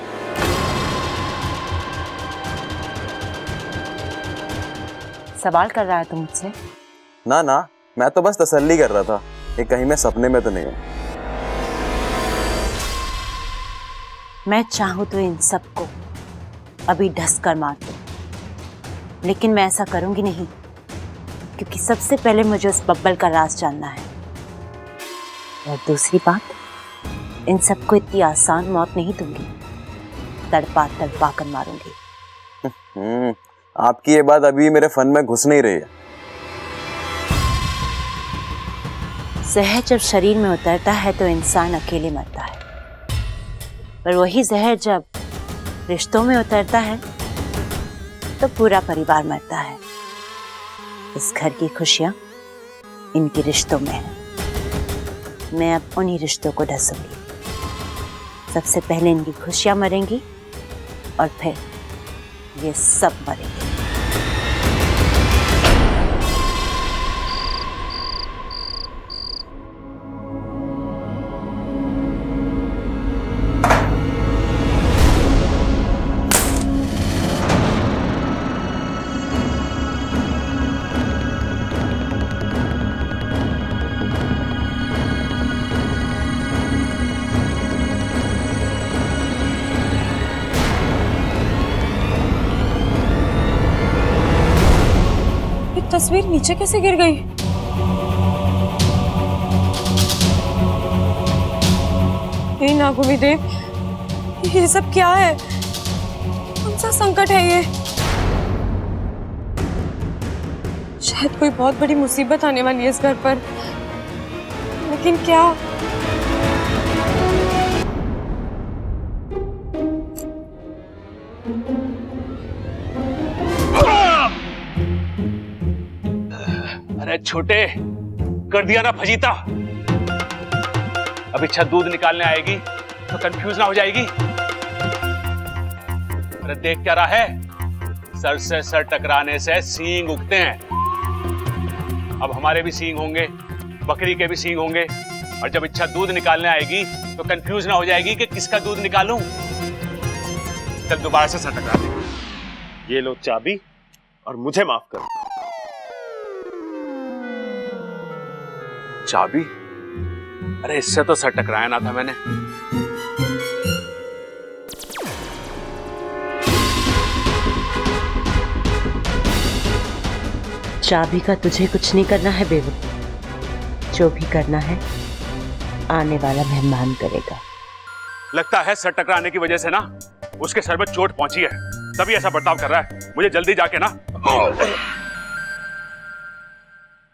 सवाल कर रहा है तू मुझसे? ना ना, मैं तो बस तसल्ली कर रहा था कि कहीं मैं सपने में तो नहीं हूं। मैं चाहूं तो इन सबको अभी ढस कर मार दूं, लेकिन मैं ऐसा करूंगी नहीं, क्योंकि सबसे पहले मुझे उस बब्बल का राज जानना है। और दूसरी बात, इन सबको इतनी आसान मौत नहीं दूंगी, तड़पा तड़पा कर मारूंगी। आपकी ये बात अभी मेरे फन में घुस नहीं रही है। जहर जब शरीर में उतरता है तो इंसान अकेले मरता है, पर वही जहर जब रिश्तों में उतरता है तो पूरा परिवार मरता है। इस घर की खुशियां इनके रिश्तों में है। मैं अब उन्हीं रिश्तों को ढसूंगी। सबसे पहले इनकी खुशियां मरेंगी और फिर ये सब मरेंगे। तस्वीर नीचे कैसे गिर गई? हे नागुवी देव, ये सब क्या है? कौन सा संकट है ये? शायद कोई बहुत बड़ी मुसीबत आने वाली है इस घर पर, लेकिन क्या? अरे छोटे, कर दिया ना फजीता। अब इच्छा दूध निकालने आएगी तो कंफ्यूज ना हो जाएगी। अरे देख क्या रहा है, सर से सर टकराने से सींग उगते हैं। अब हमारे भी सींग होंगे, बकरी के भी सींग होंगे, और जब इच्छा दूध निकालने आएगी तो कंफ्यूज ना हो जाएगी कि किसका दूध निकालूं। तब दोबारा से सर टकरा देगी। ये लो चाबी और मुझे माफ करो। चाबी? अरे इससे तो सर टकराया ना था मैंने। चाबी का तुझे कुछ नहीं करना है बेबू, जो भी करना है आने वाला मेहमान करेगा। लगता है सर टकराने की वजह से ना उसके सर में चोट पहुंची है, तभी ऐसा बर्ताव कर रहा है। मुझे जल्दी जाके ना।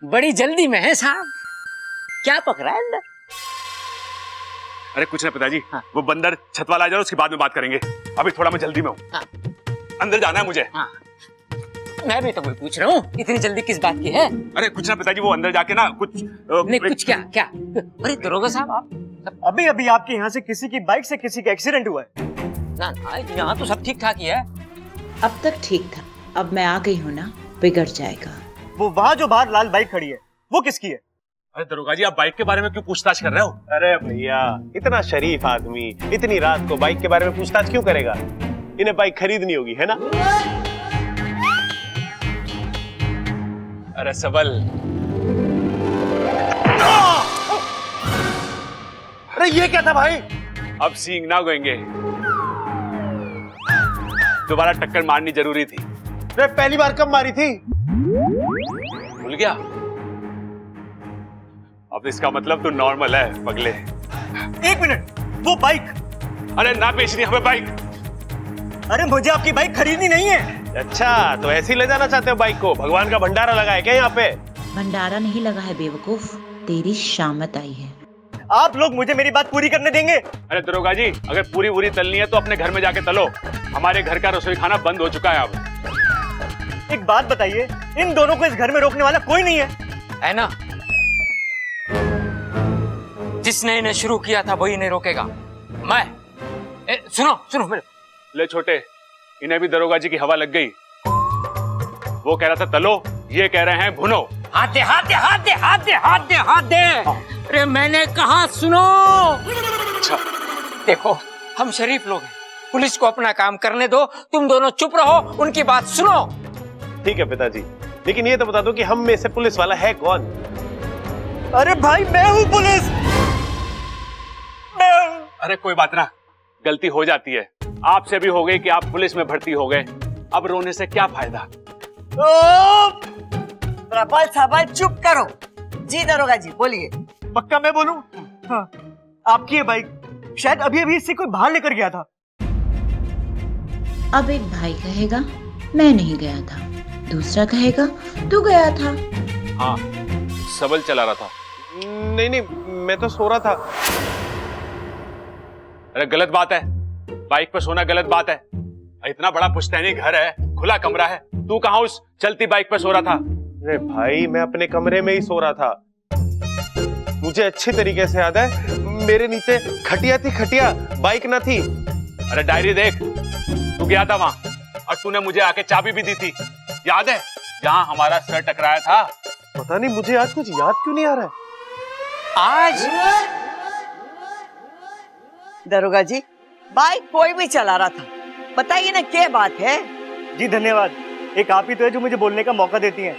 बड़ी जल्दी में है साहब, क्या पक रहा है अंदर? अरे कुछ ना पिताजी, वो बंदर छत वाला आ जाए, उसके बाद में बात करेंगे। अभी थोड़ा मैं जल्दी में हूँ। अंदर जाना है मुझे। मैं भी तो वही पूछ रहा हूँ, इतनी जल्दी किस बात की है? अरे कुछ ना पिताजी, वो अंदर जाके ना कुछ नहीं कुछ क्या क्या? अरे दरोगा साहब आप अभी अभी आपके यहाँ से किसी की बाइक से किसी का एक्सीडेंट हुआ है। ना ना, यहाँ तो सब ठीक ठाक ही है। अब तक ठीक था, अब मैं आ गई हूँ ना, बिगड़ जाएगा। वो वहाँ जो बाहर लाल बाइक खड़ी है, वो किसकी है? अरे दरोगा जी, आप बाइक के बारे में क्यों पूछताछ कर रहे हो? अरे भैया, इतना शरीफ आदमी इतनी रात को बाइक के बारे में पूछताछ क्यों करेगा? इन्हें बाइक खरीदनी होगी, है ना? अरे सबल, अरे ये क्या था भाई? अब सींग ना गोएंगे। दोबारा टक्कर मारनी जरूरी थी। अरे पहली बार कब मारी थी? भूल गया? अब इसका मतलब तो नॉर्मल है पगले। एक मिनट, वो बाइक। अरे ना बेचनी हमें बाइक। अरे मुझे आपकी बाइक खरीदनी नहीं है। अच्छा, तो ऐसे ही ले जाना चाहते हो बाइक को? भगवान का भंडारा लगा है क्या यहाँ पे? भंडारा नहीं लगा है बेवकूफ, तेरी शामत आई है। आप लोग मुझे मेरी बात पूरी करने देंगे? अरे दरोगा जी, अगर पूरी पूरी तलनी है तो अपने घर में जाके तलो। हमारे घर का रसोई खाना बंद हो चुका है अब। एक बात बताइए, इन दोनों को इस घर में रोकने वाला कोई नहीं है ना? जिसने इन्हें शुरू किया था वही इन्हें रोकेगा। मैं सुनो सुनो मेरे। ले छोटे, इन्हें भी दरोगा जी की हवा लग गई। वो कह रहा था तलो, ये कह रहे हैं भुनो। हाथ दे हाथ दे हाथ दे हाथ दे हाथ दे हाथ दे। अरे मैंने कहा सुनो। अच्छा देखो, हम शरीफ लोग हैं, पुलिस को अपना काम करने दो, तुम दोनों चुप रहो, उनकी बात सुनो। ठीक है पिताजी, लेकिन ये तो बता दो कि हम में से पुलिस वाला है कौन? अरे भाई, मैं हूँ पुलिस। अरे कोई बात ना, गलती हो जाती है। आपसे भी हो गई कि आप पुलिस में भर्ती हो गए, अब रोने से क्या फायदा? प्रबल सबल चुप करो। जी दरोगा जी बोलिए। पक्का मैं बोलूं? हाँ, आपकी ये बाइक शायद अभी अभी इससे कोई बाहर लेकर गया था। अब एक भाई कहेगा मैं नहीं गया था, दूसरा कहेगा तू गया था। हाँ, सबल चला रहा था। नहीं नहीं, मैं तो सो रहा था। अरे गलत बात है, बाइक पर सोना गलत बात है। इतना बड़ा पुश्तैनी घर है, खुला कमरा है, तू कहाँ उस चलती बाइक पर सो रहा था? अरे भाई, मैं अपने कमरे में ही सो रहा था। मुझे अच्छी तरीके से याद है, मेरे नीचे खटिया थी, खटिया, बाइक ना थी। अरे डायरी देख, तू गया था वहां और तूने मुझे आके चाबी भी दी थी, याद है? जहां हमारा सर टकराया था। पता नहीं मुझे आज कुछ याद क्यों नहीं आ रहा है। आज दरोगा जी, बाइक कोई भी चला रहा था, बताइए ना क्या बात है? जी धन्यवाद, एक आप ही तो है जो मुझे बोलने का मौका देती हैं।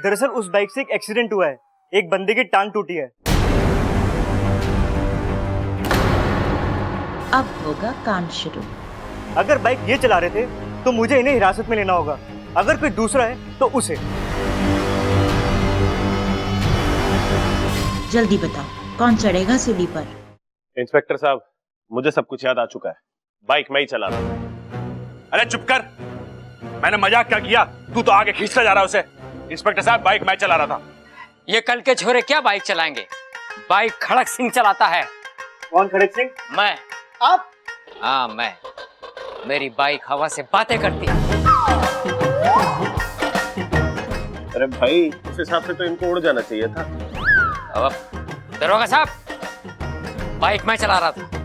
दरअसल उस बाइक से एक एक्सीडेंट हुआ है, एक बंदे की टांग टूटी है। अब होगा कांड शुरू। अगर बाइक ये चला रहे थे तो मुझे इन्हें हिरासत में लेना होगा, अगर कोई दूसरा है तो उसे। जल्दी बताओ, कौन चढ़ेगा सूली पर? इंस्पेक्टर साहब, मुझे सब कुछ याद आ चुका है, बाइक मैं ही चला रहा था। अरे चुप कर, मैंने मजाक क्या किया? तू तो आगे खींचता जा रहा है उसे। इंस्पेक्टर साहब, बाइक मैं चला रहा था। ये कल के छोरे क्या बाइक चलाएंगे? बाइक खड़क सिंह चलाता है। कौन खड़क सिंह? मैं। आप? हाँ मैं। मेरी बाइक हवा से बातें करती है। अरे भाई, उस हिसाब से तो इनको उड़ जाना चाहिए था। अब दरोगा साहब, बाइक मैं चला रहा था।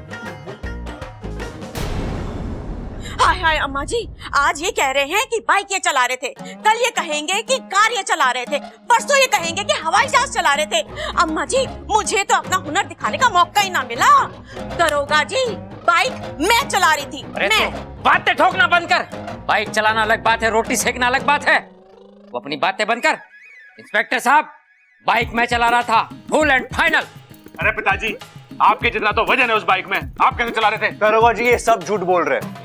हाय हाय अम्मा जी, आज ये कह रहे हैं कि बाइक ये चला रहे थे, कल ये कहेंगे कि कार ये चला रहे थे, परसों ये कहेंगे कि हवाई जहाज चला रहे थे। अम्मा जी, मुझे तो अपना हुनर दिखाने का मौका ही ना मिला। दरोगा जी, बाइक मैं चला रही थी। मैं। बातें ठोकना बंद कर। बाइक चलाना अलग बात है, रोटी सेकना अलग बात है। वो अपनी बातें बंद कर। इंस्पेक्टर साहब, बाइक मैं चला रहा था, फुल एंड फाइनल। अरे पिताजी, आपके जितना तो वजन है उस बाइक में, आप कैसे चला रहे थे? दरोगा जी, ये सब झूठ बोल रहे हैं।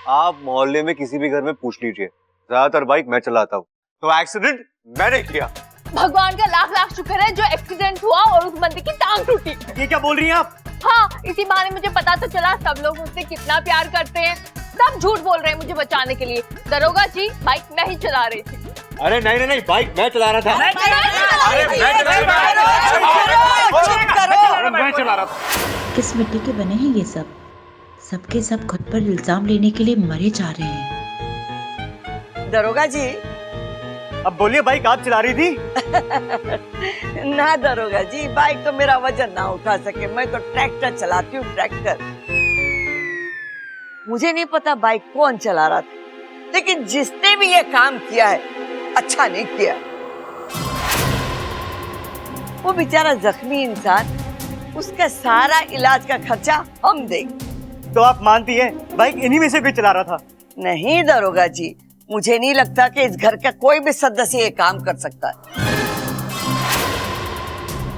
आप मोहल्ले में किसी भी घर में पूछ लीजिए, ज्यादातर बाइक मैं चलाता हूँ, तो एक्सीडेंट मैंने किया। भगवान का लाख लाख शुक्र है जो एक्सीडेंट हुआ और उस बंदे की टांग टूटी। ये क्या बोल रही हैं आप? हाँ, इसी बहाने मुझे पता तो चला सब लोग मुझसे कितना प्यार करते हैं। सब झूठ बोल रहे हैं मुझे बचाने के लिए। दरोगा जी, बाइक मैं ही चला रही थी। अरे नहीं नहीं नहीं, बाइक मैं चला रहा था। मैं चला रहा था। किस मिट्टी के बने हैं ये सब? सबके सब खुद पर इल्जाम लेने के लिए मरे जा रहे हैं। दरोगा जी, अब बोलिए, बाइक आप चला रही थी? ना दरोगा जी, बाइक तो मेरा वजन ना उठा सके। मैं तो ट्रैक्टर चलाती हूँ, ट्रैक्टर। मुझे नहीं पता बाइक कौन चला रहा था, लेकिन जिसने भी ये काम किया है अच्छा नहीं किया। वो बेचारा जख्मी इंसान, उसका सारा इलाज का खर्चा हम देंगे। तो आप मानती हैं बाइक इन्हीं में से कोई चला रहा था? नहीं दरोगा जी, मुझे नहीं लगता कि इस घर का कोई भी सदस्य ये काम कर सकता है,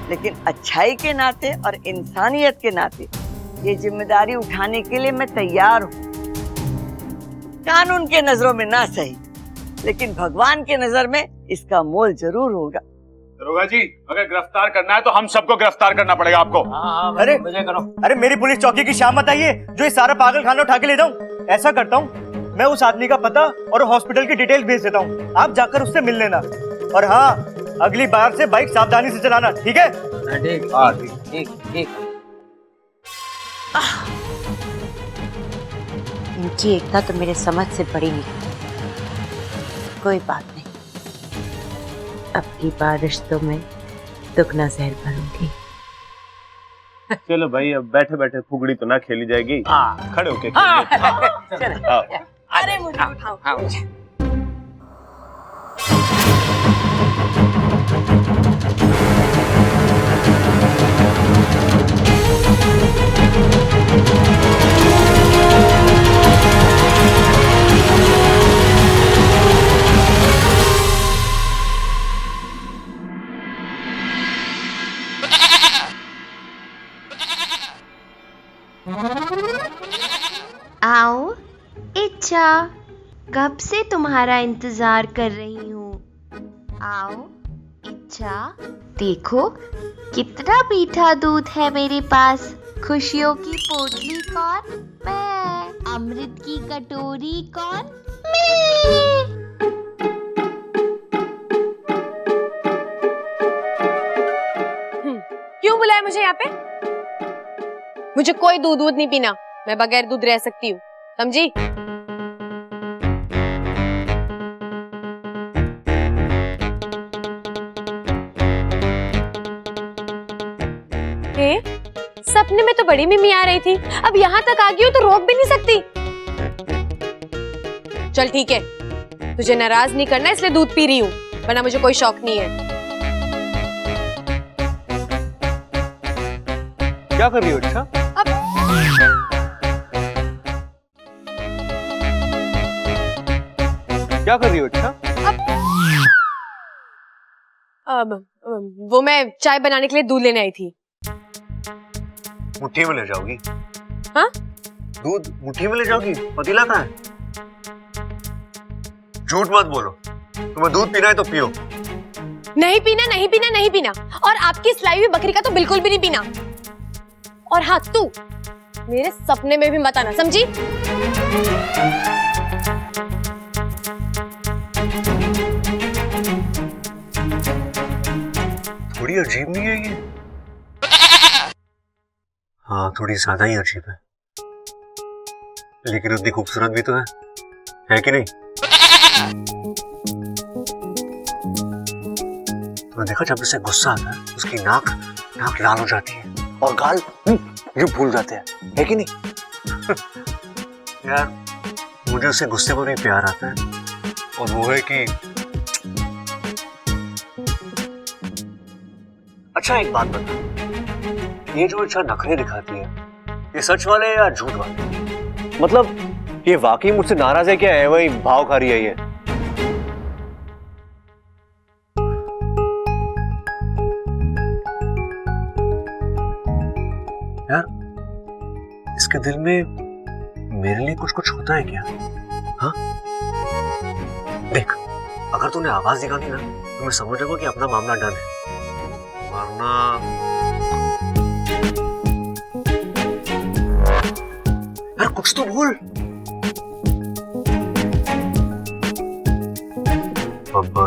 लेकिन अच्छाई के नाते और इंसानियत के नाते ये जिम्मेदारी उठाने के लिए मैं तैयार हूँ। कानून के नजरों में ना सही, लेकिन भगवान के नजर में इसका मोल जरूर होगा। दरोगा जी, अगर गिरफ्तार करना है तो हम सबको गिरफ्तार करना पड़ेगा आपको। अरे अरे मेरी पुलिस चौकी की शाम बताइए जो ये सारा पागल खाना उठा के ले जाऊं। ऐसा करता हूँ, मैं उस आदमी का पता और हॉस्पिटल की डिटेल भेज देता हूँ, आप जाकर उससे मिल लेना। और हाँ, अगली बार से बाइक सावधानी से चलाना, ठीक है? ठीक। इनकी एकता तो मेरे समझ से बड़ी निकली। कोई बात नहीं, अब की बार रिश्तों में दुगना जहर भरूंगी। चलो भाई, अब बैठे बैठे फुगड़ी तो ना खेली जाएगी। खड़े होके अरे मुझे उठाओ। आओ इच्छा, कब से तुम्हारा इंतजार कर रही हूँ। आओ इच्छा, देखो कितना मीठा दूध है मेरे पास। खुशियों की पोटली कौन? मैं। अमृत की कटोरी कौन? मैं। क्यों बुलाया मुझे यहाँ पे? मुझे कोई दूध नहीं पीना, मैं बगैर दूध रह सकती हूँ, समझी? सपने में तो बड़ी मिमी आ रही थी, अब यहाँ तक आ गई हो तो रोक भी नहीं सकती। चल ठीक है, तुझे नाराज नहीं करना इसलिए दूध पी रही हूँ, वरना मुझे कोई शौक नहीं है। क्या कर रही हो? अच्छा, क्या कर रही हो? अच्छा, अब वो मैं चाय बनाने के लिए दूध लेने आई थी। मुट्ठी में ले जाओगी? हाँ? दूध मुट्ठी में ले जाओगी? पतीला कहाँ है? झूठ मत बोलो, तुम्हें दूध पीना है तो पियो। नहीं पीना, नहीं पीना, नहीं पीना। और आपकी सिलाई हुई बकरी का तो बिल्कुल भी नहीं पीना। और हाँ, तू मेरे सपने में भी मत आना, समझी? थोड़ी अजीब नहीं है ये? हाँ, थोड़ी ज्यादा ही अजीब है, लेकिन उतनी खूबसूरत भी तो है कि नहीं? तुमने देखा जब उसे गुस्सा आता है उसकी नाक लाल हो जाती है और गाल ये भूल जाते हैं, है कि नहीं? यार, मुझे उससे गुस्से में भी प्यार आता है, और वो है कि अच्छा एक बात बता, ये जो अच्छा नखरे दिखाती है, ये सच वाले या झूठ वाले? मतलब ये वाकई मुझसे नाराज है क्या, है वही भाव खा रही है ये? यार, इसके दिल में मेरे लिए कुछ कुछ होता है क्या? हाँ, देख, अगर तूने आवाज निकाली ना तो मैं समझ जाऊंगा कि अपना मामला डन है, वरना यार कुछ तो बोल। अब्बा,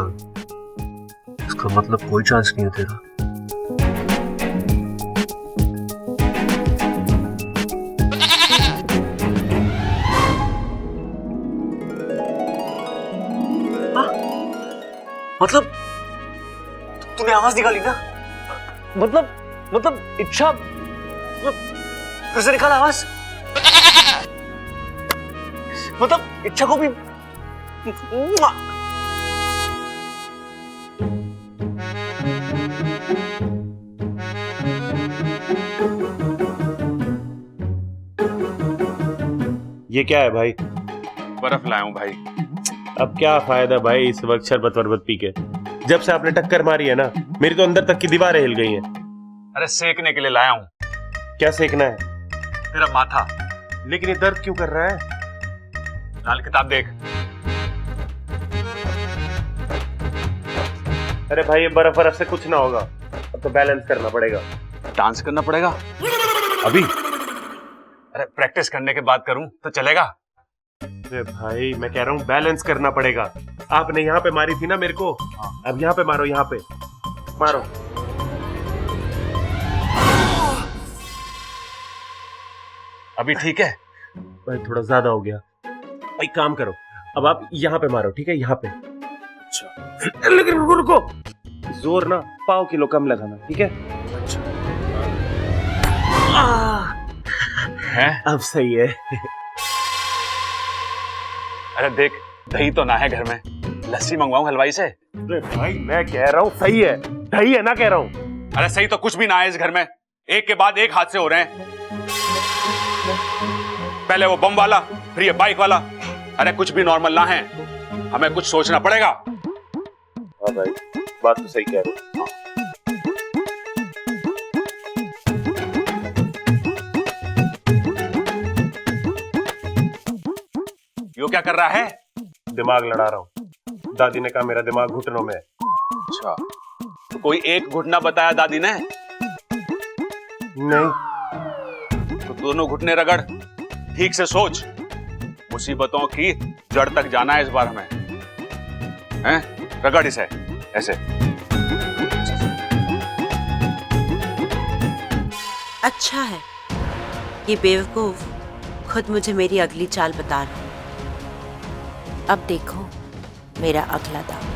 इसका मतलब कोई चांस नहीं है तेरा। मतलब तूने आवाज निकाली ना? मतलब इच्छा फिर से निकाला आवाज? मतलब इच्छा को भी ये क्या है भाई? बर्फ लाया हूं भाई। अब क्या फायदा भाई इस वक्त शरबत वरबत पी के? जब से आपने टक्कर मारी है ना, मेरी तो अंदर तक की दीवारें हिल गई हैं। अरे सेकने के लिए लाया हूं। क्या सेकना है? तेरा माथा। लेकिन ये दर्द क्यों कर रहा है? लाल किताब देख। अरे भाई ये बर्फ बर्फ से कुछ ना होगा, अब तो बैलेंस करना पड़ेगा। डांस करना पड़ेगा अभी? अरे प्रैक्टिस करने के बाद करूं तो चलेगा? अरे भाई मैं कह रहा हूँ बैलेंस करना पड़ेगा। आपने यहाँ पे मारी थी ना मेरे को, अब यहाँ पे मारो, यहाँ पे मारो। अभी ठीक है? भाई थोड़ा ज्यादा हो गया। भाई काम करो, अब आप यहाँ पे मारो, ठीक है? यहाँ पे। अच्छा लेकिन रुको रुको, जोर ना पाव किलो कम लगाना, ठीक है? अच्छा है? अब सही है। अरे देख, दही तो ना है घर में, लस्सी मंगवाऊं हलवाई से? अरे भाई मैं कह रहा हूँ सही है, दही है ना कह रहा हूँ। अरे सही तो कुछ भी ना है इस घर में, एक के बाद एक हादसे हो रहे हैं। पहले वो बम वाला, फिर ये बाइक वाला। अरे कुछ भी नॉर्मल ना है, हमें कुछ सोचना पड़ेगा। हाँ भाई बात तो सही कह रहे हो। यो क्या कर रहा है? दिमाग लड़ा रहा हूँ। दादी ने कहा मेरा दिमाग घुटनों में है। अच्छा, तो कोई एक घुटना बताया दादी ने? नहीं। तो दोनों घुटने रगड़, ठीक से सोच। मुसीबतों की जड़ तक जाना है इस बार हमें, हैं? रगड़ इसे ऐसे। अच्छा है ये बेवकूफ खुद मुझे मेरी अगली चाल बता रहा है। अब देखो मेरा अगला दांव।